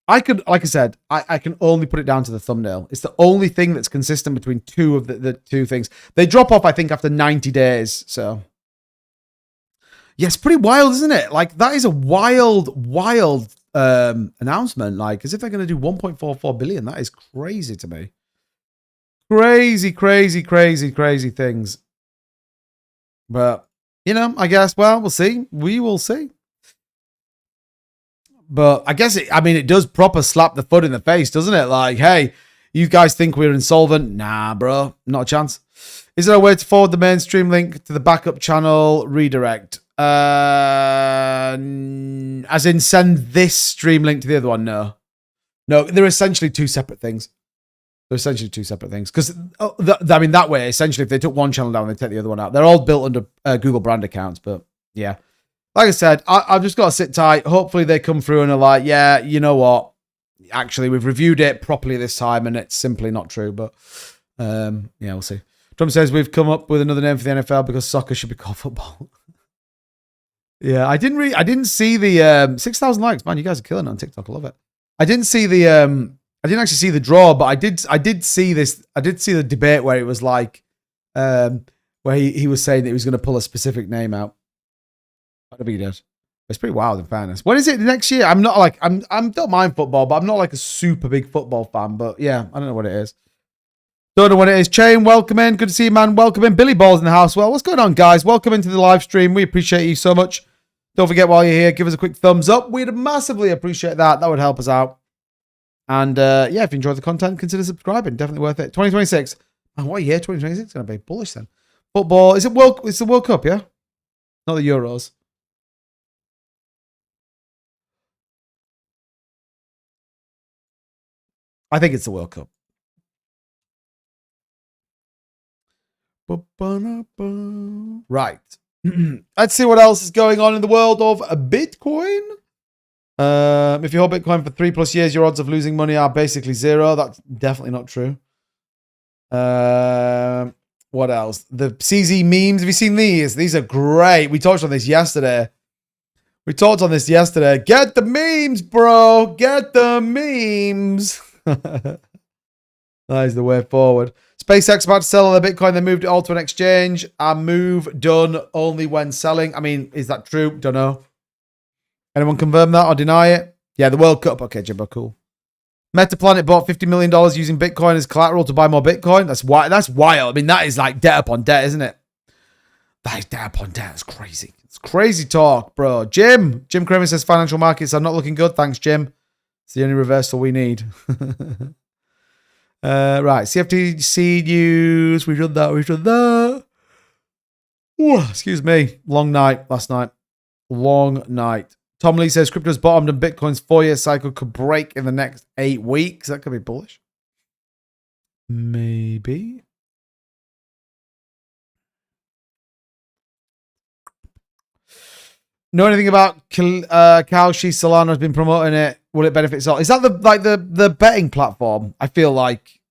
I could, like I said, I can only put it down to the thumbnail. It's the only thing that's consistent between two of the two things. They drop off, I think, after 90 days. So, yeah, it's pretty wild, isn't it? Like, that is a wild announcement. Like, as if they're going to do 1.44 billion. That is crazy to me. Crazy things. But, you know, I guess, well, we'll see. We will see. But I guess it does proper slap the foot in the face, doesn't it? Like, hey, you guys think we're insolvent? Nah, bro, not a chance. Is there a way to forward the mainstream link to the backup channel redirect? As in send this stream link to the other one? No, they're essentially two separate things. Because, that way, essentially, if they took one channel down, they take the other one out. They're all built under Google brand accounts, but yeah. Like I said, I've just got to sit tight. Hopefully they come through and are like, yeah, you know what? Actually, we've reviewed it properly this time and it's simply not true. But yeah, we'll see. Trump says we've come up with another name for the NFL because soccer should be called football. Yeah, I didn't see the 6,000 likes. Man, you guys are killing it on TikTok. I love it. I didn't actually see the draw, but I did see this. I did see the debate where it was like, where he was saying that he was going to pull a specific name out. What he did. It's pretty wild, in fairness. When is it next year? I'm not like I'm don't mind football, but I'm not like a super big football fan. But yeah, I don't know what it is. Don't know what it is. Chain, welcome in. Good to see you, man. Welcome in. Billy Ball's in the house. Well, what's going on, guys? Welcome into the live stream. We appreciate you so much. Don't forget, while you're here, give us a quick thumbs up. We'd massively appreciate that. That would help us out. And yeah, if you enjoyed the content, consider subscribing. Definitely worth it. 2026. Man, what year 2026 is going to be? Bullish then. Football. It's the World Cup, yeah? Not the Euros. I think it's the World Cup. Right. Let's see what else is going on in the world of Bitcoin. If you hold Bitcoin for 3+ years, your odds of losing money are basically zero. That's definitely not true. What else? The CZ memes. Have you seen these? These are great. We talked on this yesterday. Get the memes, bro. Get the memes. That is the way forward. SpaceX about to sell all their Bitcoin. They moved it all to an exchange. A move done only when selling. I mean, is that true? Don't know. Anyone confirm that or deny it? Yeah, the World Cup. Okay, Jimbo, cool. Metaplanet bought $50 million using Bitcoin as collateral to buy more Bitcoin. That's wild. I mean, that is like debt upon debt, isn't it? That is debt upon debt. That's crazy. It's crazy talk, bro. Jim Kramer says financial markets are not looking good. Thanks, Jim. It's the only reversal we need. Right, CFTC news. We've done that. Ooh, excuse me. Long night last night. Long night. Tom Lee says crypto's bottomed and Bitcoin's 4-year cycle could break in the next 8 weeks. That could be bullish. Maybe. Know anything about Kalshi? Solana's been promoting it. Will it benefit all? Is that the betting platform? I feel like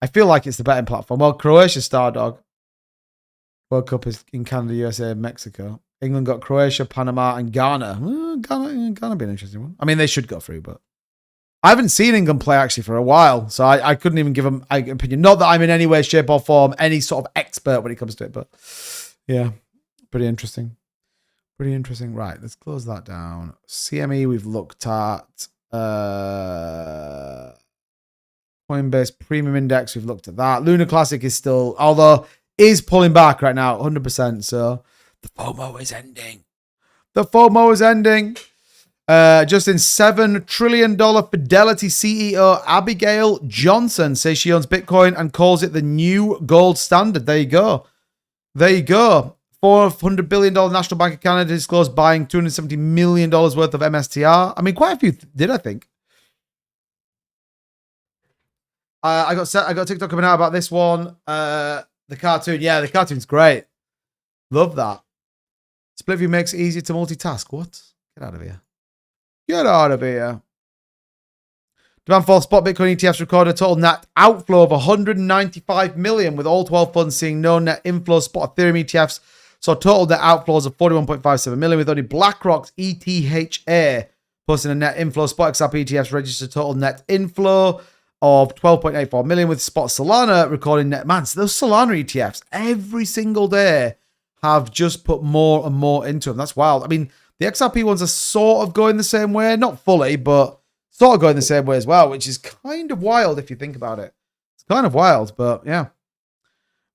it's the betting platform. Well, Croatia Stardog. World Cup is in Canada, USA, Mexico. England got Croatia, Panama, and Ghana. Ghana be an interesting one. I mean, they should go through, but I haven't seen England play actually for a while, so I couldn't even give them an opinion. Not that I'm in any way, shape, or form any sort of expert when it comes to it, but yeah, pretty interesting. Right, let's close that down. CME we've looked at. Coinbase Premium Index, we've looked at that. Lunar Classic is still, although is pulling back right now, 100%. So the FOMO is ending. Just in $7 trillion Fidelity CEO Abigail Johnson says she owns Bitcoin and calls it the new gold standard. There you go. $400 billion National Bank of Canada disclosed buying $270 million worth of MSTR. I mean, quite a few did, I think. I got TikTok coming out about this one. The cartoon. Yeah, the cartoon's great. Love that. Split view makes it easier to multitask. What? Get out of here. Get out of here. Demand for spot Bitcoin ETFs recorded a total net outflow of 195 million, with all 12 funds seeing no net inflow. Spot Ethereum ETFs saw total net outflows of 41.57 million, with only BlackRock's ETHA posting a net inflow. Spot XRP ETFs registered total net inflow of 12.84 million, with Spot Solana recording net. Man, so those Solana ETFs every single day have just put more and more into them. That's wild. I mean, the XRP ones are sort of going the same way, not fully, but sort of going the same way as well, which is kind of wild if you think about it. It's kind of wild, but yeah.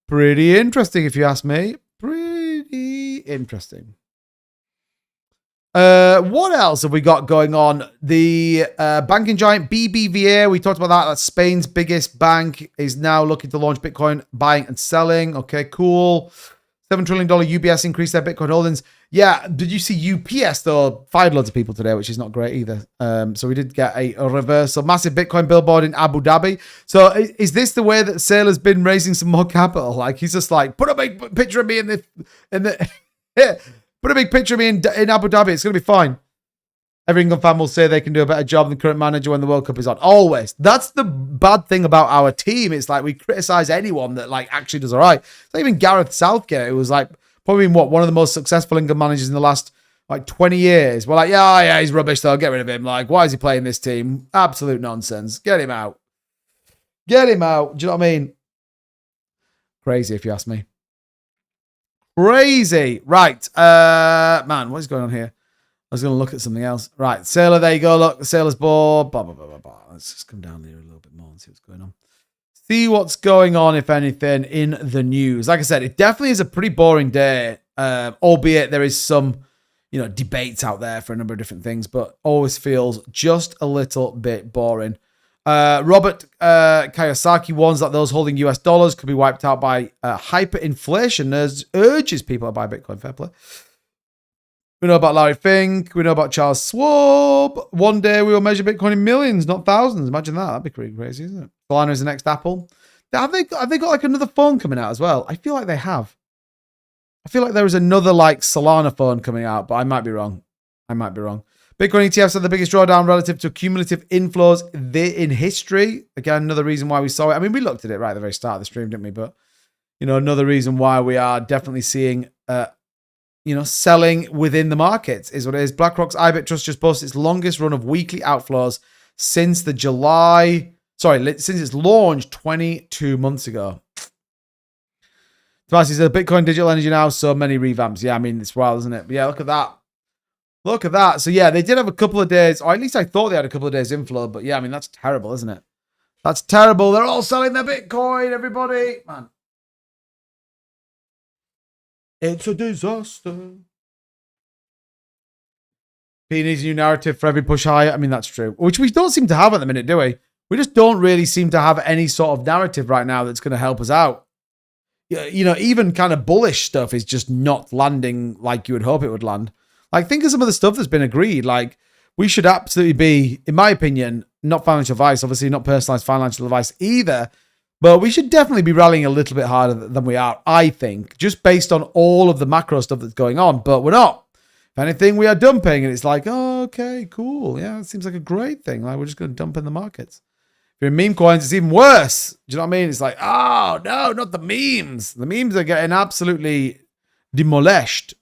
Pretty interesting if you ask me. Pretty interesting. What else have we got going on? The banking giant BBVA, we talked about that. That's Spain's biggest bank, is now looking to launch Bitcoin buying and selling. Okay, cool. $7 trillion UBS increased their Bitcoin holdings. Yeah, did you see UPS, though? Fired loads of people today, which is not great either. So we did get a reversal. Massive Bitcoin billboard in Abu Dhabi. So is this the way that Saylor has been raising some more capital? Like, he's just like, put a big picture of me in the put a big picture of me in Abu Dhabi. It's going to be fine. Every England fan will say they can do a better job than the current manager when the World Cup is on. Always. That's the bad thing about our team. It's like we criticize anyone that like actually does all right. It's not even Gareth Southgate, who was like probably one of the most successful England managers in the last like 20 years. We're like, yeah, he's rubbish though. Get rid of him. Like, why is he playing this team? Absolute nonsense. Get him out. Get him out. Do you know what I mean? Crazy, if you ask me. Crazy. Right. Man, what is going on here? I was going to look at something else. Right. Sailor, there you go. Look, the Sailor's board. Blah, blah, blah, blah, blah. Let's just come down here a little bit more and see what's going on. See what's going on, if anything, in the news. Like I said, it definitely is a pretty boring day, albeit there is some, debates out there for a number of different things, but always feels just a little bit boring. Robert Kiyosaki warns that those holding US dollars could be wiped out by hyperinflation, as urges people to buy Bitcoin. Fair play. We know about Larry Fink. We know about Charles Schwab. One day we will measure Bitcoin in millions, not thousands. Imagine that. That'd be pretty crazy, isn't it? Solana is the next Apple. Have they got like another phone coming out as well? I feel like they have. I feel like there is another like Solana phone coming out, but I might be wrong. Bitcoin ETFs are the biggest drawdown relative to cumulative inflows in history. Again, another reason why we saw it. I mean, we looked at it right at the very start of the stream, didn't we? But, another reason why we are definitely seeing selling within the markets is what it is. BlackRock's IBIT Trust just posted its longest run of weekly outflows since its launch 22 months ago. Tomasi says, Bitcoin digital energy now, so many revamps. Yeah, I mean, it's wild, isn't it? But yeah, look at that. Look at that. So yeah, they did have a couple of days, or at least I thought they had a couple of days inflow, but yeah, I mean, that's terrible, isn't it? That's terrible. They're all selling their Bitcoin, everybody. Man. It's a disaster. He needs a new narrative for every push higher. I mean, that's true. Which we don't seem to have at the minute, do we? We just don't really seem to have any sort of narrative right now that's going to help us out. Even kind of bullish stuff is just not landing like you would hope it would land. Like, think of some of the stuff that's been agreed. Like, we should absolutely be, in my opinion, not financial advice, obviously not personalized financial advice either, but we should definitely be rallying a little bit harder than we are, I think, just based on all of the macro stuff that's going on, but we're not. If anything, we are dumping, and it's like, oh, okay, cool. Yeah, it seems like a great thing. Like, we're just going to dump in the markets. If you're in meme coins, it's even worse. Do you know what I mean? It's like, oh, no, not the memes. The memes are getting absolutely demolished,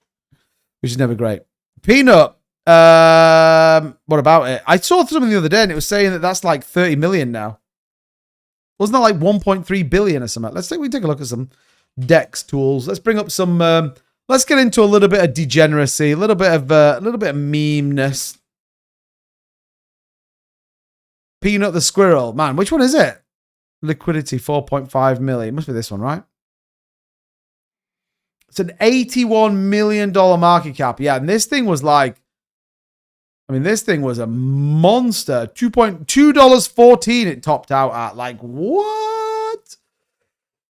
which is never great. Peanut, what about it? I saw something the other day, and it was saying that that's like 30 million now. Wasn't that like 1.3 billion or something? We take a look at some DEX tools. Let's bring up some, let's get into a little bit of degeneracy, a little bit of memeness. Peanut the squirrel. Man, which one is it? Liquidity 4.5 million. It must be this one, right? It's an $81 million market cap. Yeah, and this thing was like, this thing was a monster. $2.14 it topped out at. Like, what?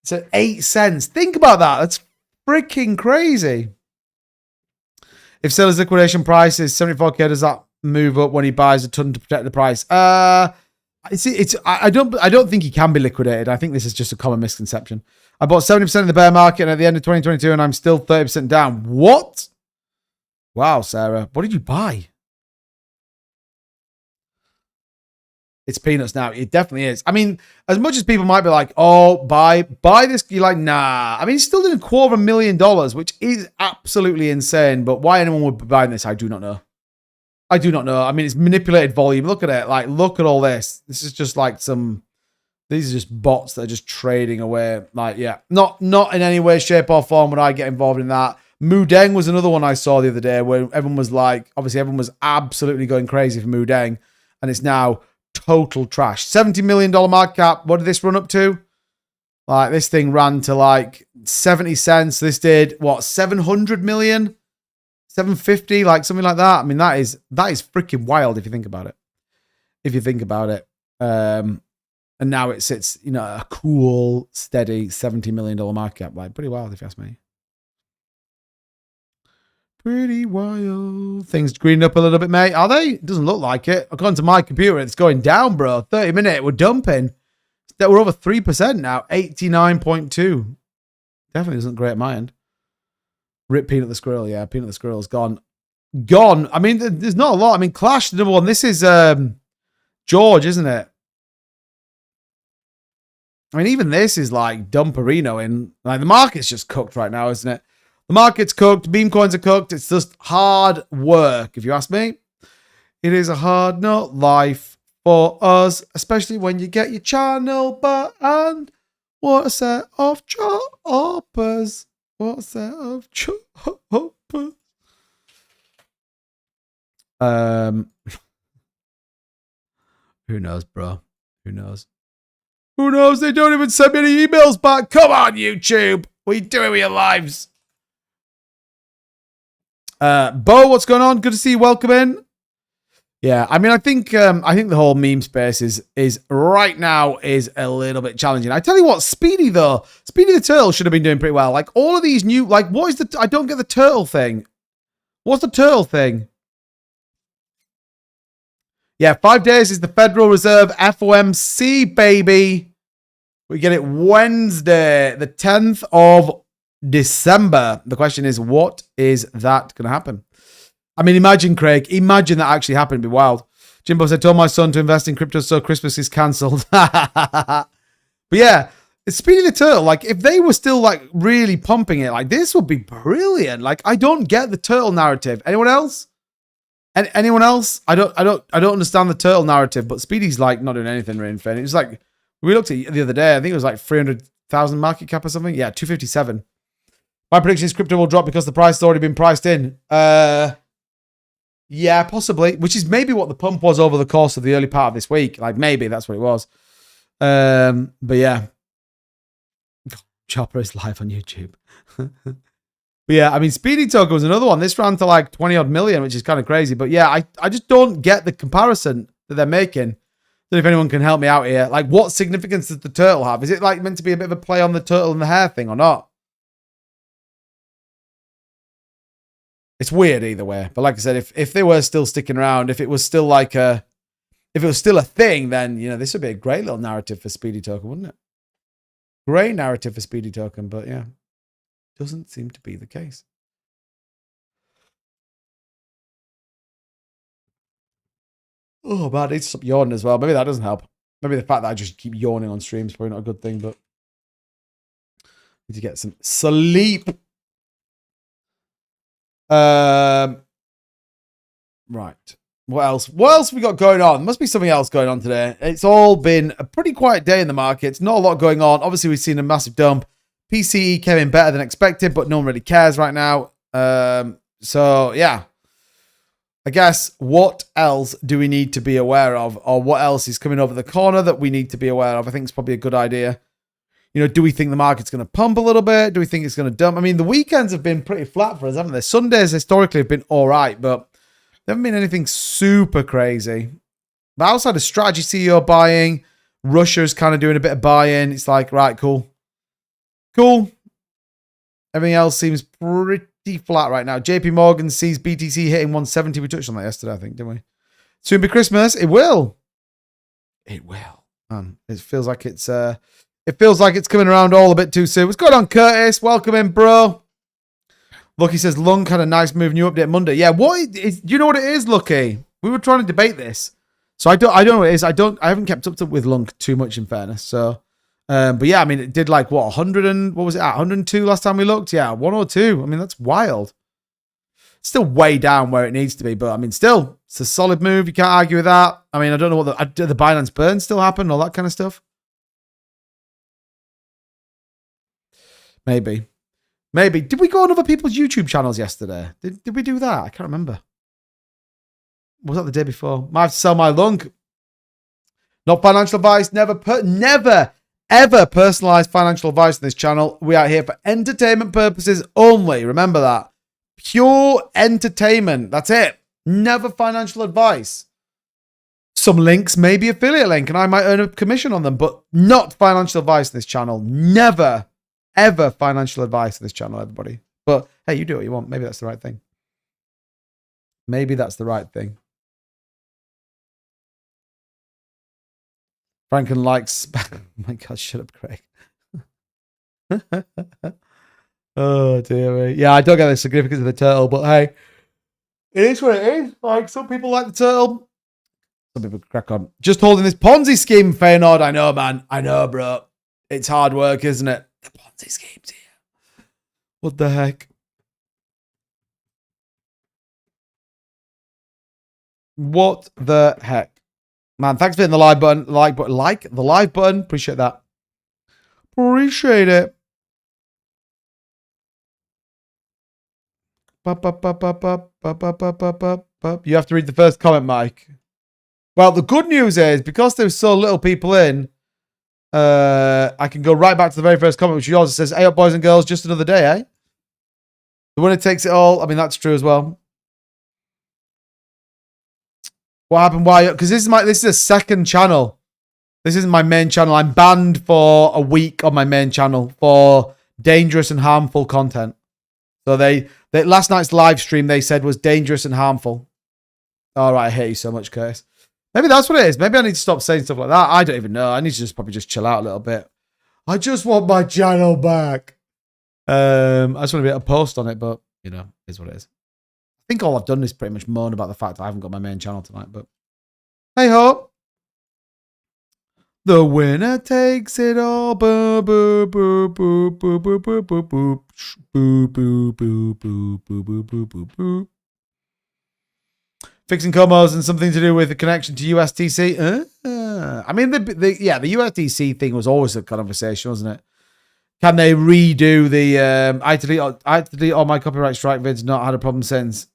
It's at 8 cents. Think about that. That's freaking crazy. If seller's liquidation price is 74K, does that move up when he buys a ton to protect the price? I don't think he can be liquidated. I think this is just a common misconception. I bought 70% of the bear market at the end of 2022 and I'm still 30% down. What? Wow, Sarah. What did you buy? It's peanuts now. It definitely is. I mean, as much as people might be like, oh, buy this, you're like, nah. I mean, it's still doing $250,000, which is absolutely insane. But why anyone would be buying this, I do not know. I do not know. I mean, it's manipulated volume. Look at it. Like, look at all this. This is just like these are just bots that are just trading away. Like, yeah, not in any way, shape, or form would I get involved in that. Mudeng was another one I saw the other day where everyone was like, obviously everyone was absolutely going crazy for Mudeng, and it's now total trash. $70 million market cap. What did this run up to? Like, this thing ran to like 70 cents. This did what, 700 million? 750, like something like that. I mean, that is freaking wild if you think about it. And now it sits, a cool, steady $70 million market cap. Like, pretty wild if you ask me. Pretty wild. Things greened up a little bit, mate. Are they? It doesn't look like it. According to my computer, it's going down, bro. 30 minute, we're dumping. We're over 3% now. 89.2. Definitely isn't great at my end. Rip Peanut the Squirrel. Yeah, Peanut the Squirrel's gone. Gone. I mean, there's not a lot. I mean, Clash, the number one. This is George, isn't it? I mean, even this is like Dumperino in. Like, the market's just cooked right now, isn't it? The market's cooked. Memecoins are cooked. It's just hard work, if you ask me. It is a hard nut life for us, especially when you get your channel banned. What a set of choppers. What a set of choppers. Who knows, bro? Who knows? Who knows? They don't even send me any emails back. Come on, YouTube. What are you doing with your lives? Bo, what's going on? Good to see you. Welcome in. Yeah, I mean, I think the whole meme space is right now is a little bit challenging. I tell you what, Speedy though, Speedy the Turtle should have been doing pretty well. Like, all of these new, like, what is the? I don't get the turtle thing. What's the turtle thing? Yeah, 5 days is the Federal Reserve FOMC, baby. We get it Wednesday, the 10th of December. The question is, what is that going to happen? I mean, imagine, Craig. Imagine that actually happened. It'd be wild. Jimbo said, told my son to invest in crypto, so Christmas is cancelled. But yeah, Speedy the Turtle, like, if they were still, like, really pumping it, like, this would be brilliant. Like, I don't get the turtle narrative. Anyone else? Anyone else? I don't understand the turtle narrative, but Speedy's, like, not doing anything really. It was like, we looked at it the other day. I think it was like 300,000 market cap or something. Yeah, 257. My prediction is crypto will drop because the price has already been priced in. Yeah, possibly. Which is maybe what the pump was over the course of the early part of this week. Like, maybe that's what it was. But yeah. Chopper is live on YouTube. But yeah, I mean, Speedy Token was another one. This ran to like 20 odd million, which is kind of crazy. But yeah, I just don't get the comparison that they're making. So if anyone can help me out here, like, what significance does the turtle have? Is it like meant to be a bit of a play on the turtle and the hare thing or not? It's weird either way. But like I said, if they were still sticking around, if it was still like if it was still a thing, then, you know, this would be a great little narrative for Speedy Token, wouldn't it? Great narrative for Speedy Token, but yeah. Doesn't seem to be the case. Oh, man, I need to stop yawning as well. Maybe that doesn't help. Maybe the fact that I just keep yawning on stream is probably not a good thing, but I need to get some sleep. Right. What else? What else have we got going on? There must be something else going on today. It's all been a pretty quiet day in the markets. Not a lot going on. Obviously, we've seen a massive dump. PCE came in better than expected, but no one really cares right now. So, yeah. I guess, what else do we need to be aware of? Or what else is coming over the corner that we need to be aware of? I think it's probably a good idea. You know, do we think the market's going to pump a little bit? Do we think it's going to dump? I mean, the weekends have been pretty flat for us, haven't they? Sundays historically have been all right, but there haven't been anything super crazy. But outside of strategy CEO buying, Russia's kind of doing a bit of buy-in. It's like, right, cool. Cool. Everything else seems pretty flat right now. JP Morgan sees BTC hitting 170. We touched on that yesterday, I think, didn't we? Soon be Christmas. It will. It will. It feels like it's coming around all a bit too soon. What's going on, Curtis? Welcome in, bro. Lucky says Lung had a nice move. New update Monday. Yeah, do you know what it is, Lucky? We were trying to debate this. So I don't know what it is. I haven't kept up with Lunk too much in fairness. So, but yeah, I mean, it did like what 100 and what was it at 102 last time we looked? Yeah, 102. I mean, that's wild. Still way down where it needs to be, but I mean, still, it's a solid move. You can't argue with that. I mean, I don't know what the Binance burn still happen, all that kind of stuff. Maybe. Did we go on other people's YouTube channels yesterday? Did we do that? I can't remember. Was that the day before? Might have to sell my lunk. Not financial advice. Never, ever personalized financial advice on this channel. We are here for entertainment purposes only. Remember that. Pure entertainment. That's it. Never financial advice. Some links may be affiliate link and I might earn a commission on them, but not financial advice on this channel. Never, ever financial advice on this channel, everybody. But hey, you do what you want. Maybe that's the right thing. Maybe that's the right thing. Franken likes... oh my God, shut up, Craig. Oh, dear me. Yeah, I don't get the significance of the turtle, but hey, it is what it is. Like, some people like the turtle. Some people crack on. Just holding this Ponzi scheme, Feyenoord. I know, man. I know, bro. It's hard work, isn't it? The Ponzi scheme's here. What the heck? What the heck? Man, thanks for hitting the like button. Like the live button. Appreciate that. Appreciate it. You have to read the first comment, Mike. Well, the good news is, because there's so little people in, I can go right back to the very first comment, which yours says, "Hey up, boys and girls, just another day, eh?" The winner takes it all. I mean, that's true as well. What happened? Why? Because this is a second channel. This isn't my main channel. I'm banned for a week on my main channel for dangerous and harmful content. So they last night's live stream, they said, was dangerous and harmful. All right, I hate you so much, Curtis. Maybe that's what it is. Maybe I need to stop saying stuff like that. I don't even know. I need to probably just chill out a little bit. I just want my channel back. I just want to be able to post on it, but, you know, it is what it is. I think all I've done is pretty much moan about the fact I haven't got my main channel tonight, but hey ho. The winner takes it all. Boo, boo, boo, boo, boo, boo, boo, boo, boo. Boo, boo, boo, boo, boo, boo, boo, boo, boo. Fixing comos and something to do with the connection to USDC. I mean, the USDC thing was always a conversation, wasn't it? Can they redo the... I had to delete all my copyright strike vids, not had a problem since.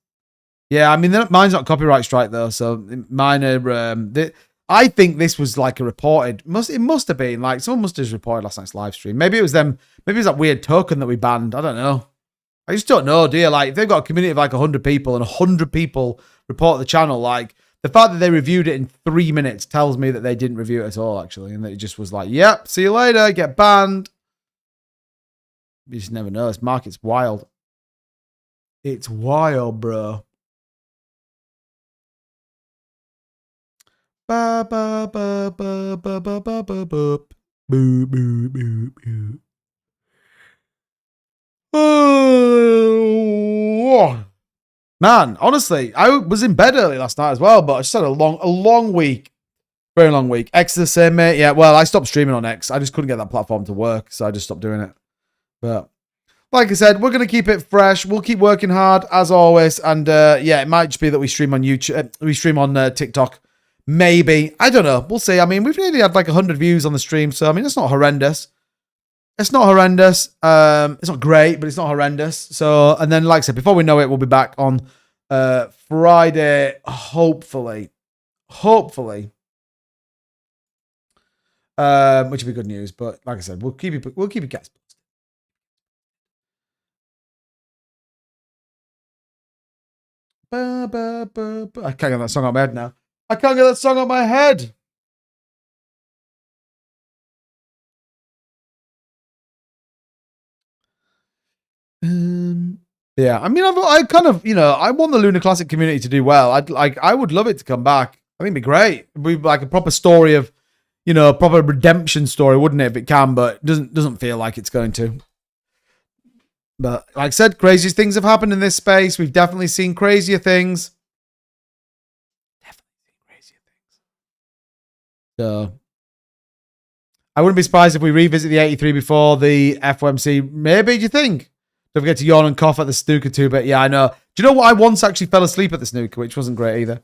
Yeah, I mean, mine's not copyright strike, though, so mine are... I think this was like a reported. It must have been like someone must have just reported last night's live stream. Maybe it was them. Maybe it was that weird token that we banned. I don't know. I just don't know, do you? Like, if they've got a community of like 100 people and 100 people report the channel, like the fact that they reviewed it in 3 minutes tells me that they didn't review it at all, actually, and that it just was like, "Yep, see you later, get banned." You just never know. This market's wild. It's wild, bro. Ba ba ba ba ba ba ba ba ba. Boo boo boo boo. Oh man, honestly, I was in bed early last night as well, but I just had a long week, very long week. X is the same, mate. Yeah, well, I stopped streaming on X. I just couldn't get that platform to work, so I just stopped doing it. But like I said, we're gonna keep it fresh. We'll keep working hard as always, and yeah, it might just be that we stream on YouTube. We stream on TikTok. Maybe. I don't know. We'll see. I mean, we've nearly had like 100 views on the stream. So, I mean, it's not horrendous. It's not horrendous. It's not great, but it's not horrendous. So, and then, like I said, before we know it, we'll be back on Friday, hopefully. Hopefully. Which will be good news. But like I said, we'll keep you guys posted. I can't get that song out of my head now. I can't get that song out of my head. Yeah, I mean, I kind of, you know, I want the Lunar Classic community to do well. I would love it to come back. I think it'd be great. It'd be like a proper story of, you know, a proper redemption story, wouldn't it? If it can, but it doesn't feel like it's going to. But like I said, craziest things have happened in this space. We've definitely seen crazier things. So I wouldn't be surprised if we revisit the 83 before the FOMC. Maybe, do you think? Don't forget to yawn and cough at the snooker too, but yeah, I know. Do you know what? I once actually fell asleep at the snooker, which wasn't great either.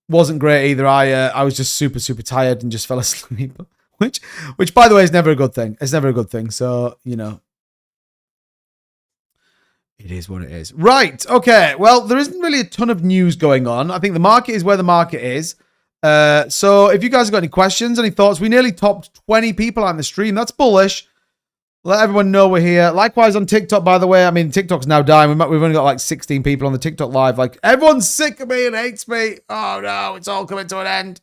Wasn't great either. I was just super, super tired and just fell asleep. Which by the way, is never a good thing. It's never a good thing. So, you know. It is what it is. Right. Okay. Well, there isn't really a ton of news going on. I think the market is where the market is. So if you guys have got any questions, any thoughts, we nearly topped 20 people on the stream. That's bullish. Let everyone know we're here. Likewise on TikTok, by the way. I mean, TikTok's now dying. We've only got like 16 people on the TikTok live. Like, everyone's sick of me and hates me. Oh, no. It's all coming to an end.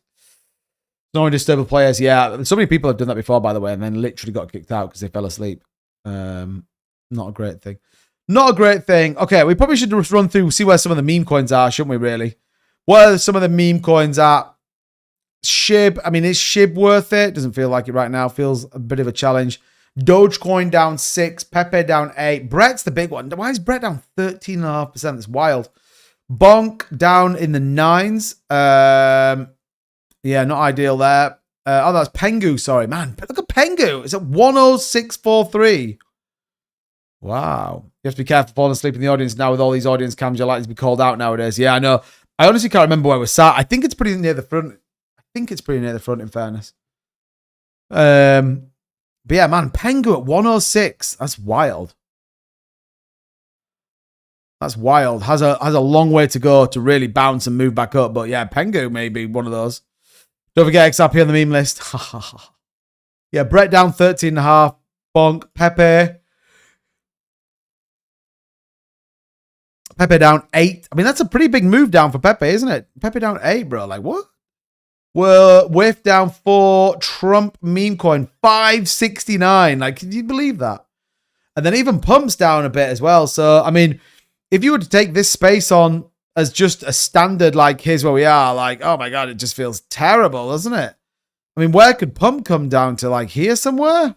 No disturbable players. Yeah. So many people have done that before, by the way, and then literally got kicked out because they fell asleep. Not a great thing. Not a great thing. Okay, we probably should just run through, see where some of the meme coins are, shouldn't we, really? What are some of the meme coins at? Shib. I mean, is Shib worth it? Doesn't feel like it right now. Feels a bit of a challenge. Dogecoin down 6. Pepe down 8. Brett's the big one. Why is Brett down 13.5%? That's wild. Bonk down in the 9s. Yeah, not ideal there. Oh, that's Pengu. Sorry, man. Look at Pengu. It's at 10643. Wow. You have to be careful falling asleep in the audience now with all these audience cams. You're likely to be called out nowadays. Yeah, I know. I honestly can't remember where we're sat. I think it's pretty near the front. In fairness. But yeah, man, Pengu at 106. That's wild. That's wild. Has a long way to go to really bounce and move back up. But yeah, Pengu may be one of those. Don't forget XRP on the meme list. Yeah, Brett down 13.5. Bonk. Pepe. Pepe down 8. I mean, that's a pretty big move down for Pepe, isn't it? Pepe down 8, bro. Like, what? Well, Whiff down 4. Trump meme coin 569. Like, can you believe that? And then even Pump's down a bit as well. So, I mean, if you were to take this space on as just a standard, like, here's where we are, like, oh my God, it just feels terrible, doesn't it? I mean, where could Pump come down to? Like, here somewhere?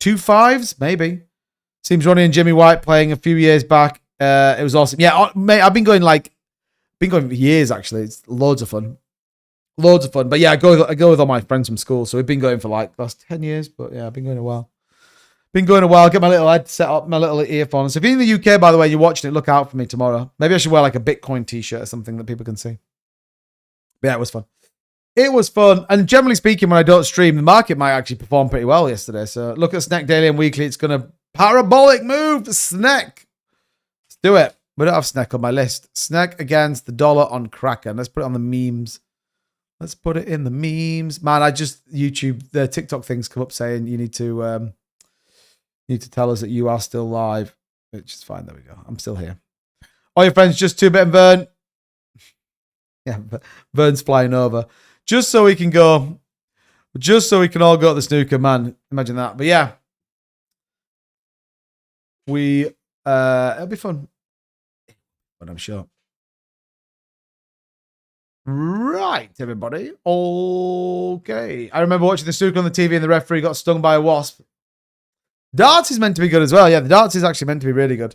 2 5s? Maybe. Seems Ronnie and Jimmy White playing a few years back. It was awesome. Yeah, mate, I've been going for years, actually. It's loads of fun. Loads of fun. But yeah, I go with all my friends from school. So we've been going for like the last 10 years. But yeah, I've been going a while. Get my little head set up, my little earphones. If you're in the UK, by the way, you're watching it, look out for me tomorrow. Maybe I should wear like a Bitcoin t-shirt or something that people can see. But yeah, it was fun. It was fun. And generally speaking, when I don't stream, the market might actually perform pretty well yesterday. So look at Snack Daily and Weekly. It's going to parabolic move. Snack. Let's do it. We don't have Snack on my list. Snack against the dollar on Kraken. Let's put it on the memes. Let's put it in the memes. Man, I just YouTube, the TikTok things come up saying you need to tell us that you are still live. Which is fine. There we go. I'm still here. All your friends, just 2-bit and Vern. Yeah, Vern's flying over. Just so we can all go to the snooker, man. Imagine that. But yeah. It'll be fun. But I'm sure. Right, everybody. Okay. I remember watching the snooker on the TV and the referee got stung by a wasp. Darts is meant to be good as well. Yeah, the darts is actually meant to be really good.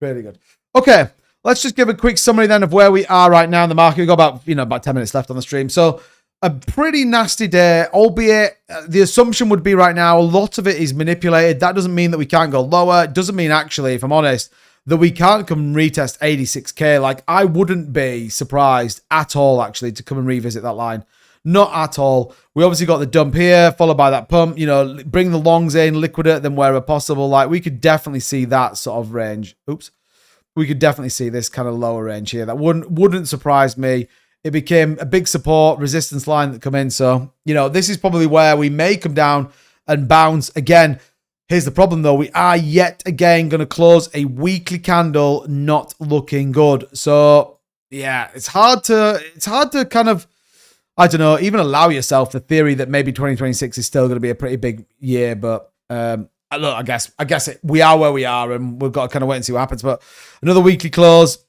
Really good. Okay. Let's just give a quick summary then of where we are right now in the market. We've got about 10 minutes left on the stream. So a pretty nasty day, albeit the assumption would be right now, a lot of it is manipulated. That doesn't mean that we can't go lower. It doesn't mean actually, if I'm honest, that we can't come and retest 86K. Like, I wouldn't be surprised at all, actually, to come and revisit that line. Not at all. We obviously got the dump here, followed by that pump. Bring the longs in, liquidate them wherever possible. Like, we could definitely see that sort of range. Oops. We could definitely see this kind of lower range here. That wouldn't surprise me. It became a big support resistance line that come in. So, this is probably where we may come down and bounce again. Here's the problem though. We are yet again going to close a weekly candle not looking good. So yeah, it's hard to kind of, I don't know, even allow yourself the theory that maybe 2026 is still going to be a pretty big year. But look, I guess we are where we are and we've got to kind of wait and see what happens. But another weekly close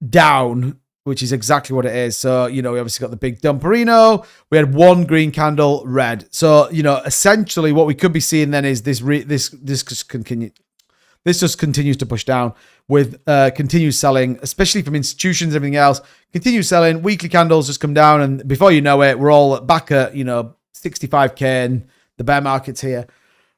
down, which is exactly what it is. So, we obviously got the big dumperino. We had one green candle, red. So, essentially what we could be seeing then is this this just continues to push down with continued selling, especially from institutions, everything else. Continue selling, weekly candles just come down, and before you know it, we're all back at, 65k and the bear market's here.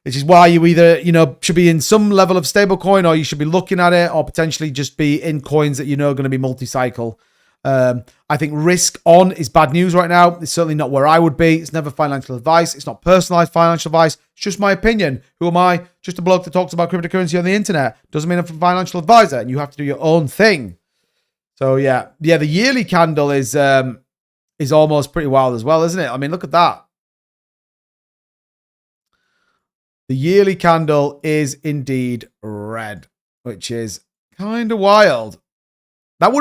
Which is why you either, should be in some level of stablecoin, or you should be looking at it, or potentially just be in coins that are going to be multi-cycle. I think risk on is bad news right now. It's certainly not where I would be. It's never financial advice. It's not personalized financial advice. It's just my opinion. Who am I? Just a bloke that talks about cryptocurrency on the internet. Doesn't mean I'm a financial advisor, and you have to do your own thing. So yeah, the yearly candle is almost pretty wild as well, isn't it? I mean, look at that. The yearly candle is indeed red, which is kind of wild. That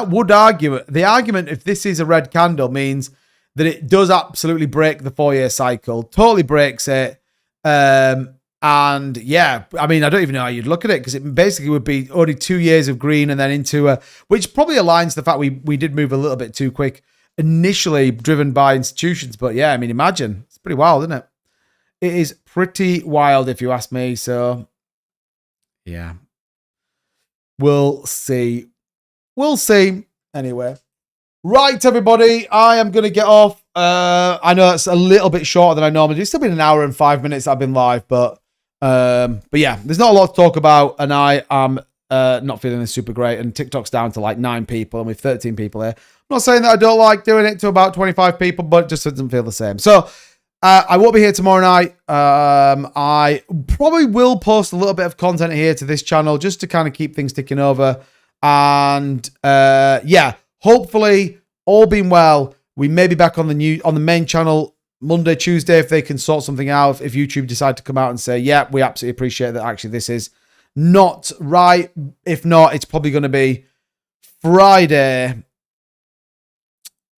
would argue, the argument if this is a red candle means that it does absolutely break the 4-year cycle, totally breaks it. And yeah, I don't even know how you'd look at it, because it basically would be only 2 years of green and then into which probably aligns to the fact we did move a little bit too quick initially, driven by institutions. But yeah, imagine. It's pretty wild, isn't it? It is pretty wild if you ask me. So yeah, we'll see. We'll see. Anyway, right, everybody, I am going to get off. I know it's a little bit shorter than I normally do. It's still been an hour and 5 minutes I've been live, but yeah, there's not a lot to talk about, and I am not feeling this super great, and TikTok's down to like 9 people, and we've 13 people here. I'm not saying that I don't like doing it to about 25 people, but it just doesn't feel the same. So I won't be here tomorrow night. I probably will post a little bit of content here to this channel just to kind of keep things ticking over. And yeah, hopefully, all being well, we may be back on the main channel Monday, Tuesday, if they can sort something out. If YouTube decide to come out and say, yeah, we absolutely appreciate that. Actually, this is not right. If not, it's probably going to be Friday,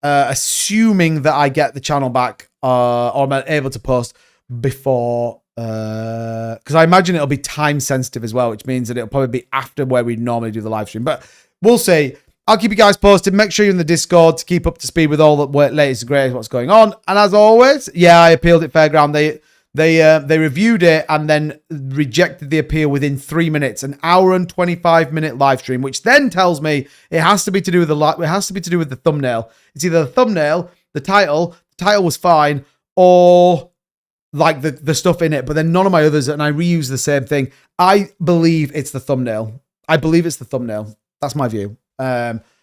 assuming that I get the channel back, or I'm able to post before, because I imagine it'll be time sensitive as well, which means that it'll probably be after where we normally do the live stream. But we'll see. I'll keep you guys posted. Make sure you're in the Discord to keep up to speed with all the latest and greatest what's going on. And as always, yeah, I appealed at Fairground. They reviewed it and then rejected the appeal within 3 minutes. An hour and 25-minute live stream, which then tells me it has to be to do with the thumbnail. It's either the thumbnail, the title. The title was fine, or like the stuff in it, but then none of my others, and I reuse the same thing. I believe it's the thumbnail. That's my view.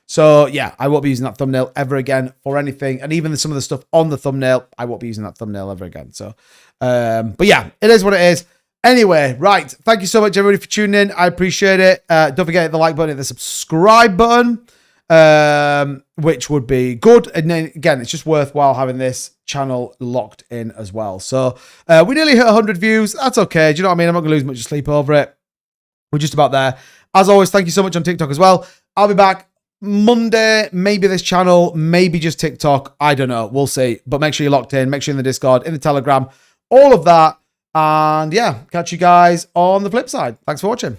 So yeah, I won't be using that thumbnail ever again for anything. And even some of the stuff on the thumbnail, I won't be using that thumbnail ever again. So, but yeah, it is what it is. Anyway, right. Thank you so much, everybody, for tuning in. I appreciate it. Don't forget to hit the like button, hit the subscribe button, which would be good. And then again, it's just worthwhile having this channel locked in as well. So we nearly hit 100 views. That's okay. Do you know what I mean? I'm not gonna lose much sleep over it. We're just about there. As always, thank you so much on TikTok as well. I'll be back Monday, maybe this channel, maybe just TikTok. I don't know. We'll see. But make sure you're locked in. Make sure you're in the Discord, in the Telegram, all of that. And yeah, catch you guys on the flip side. Thanks for watching.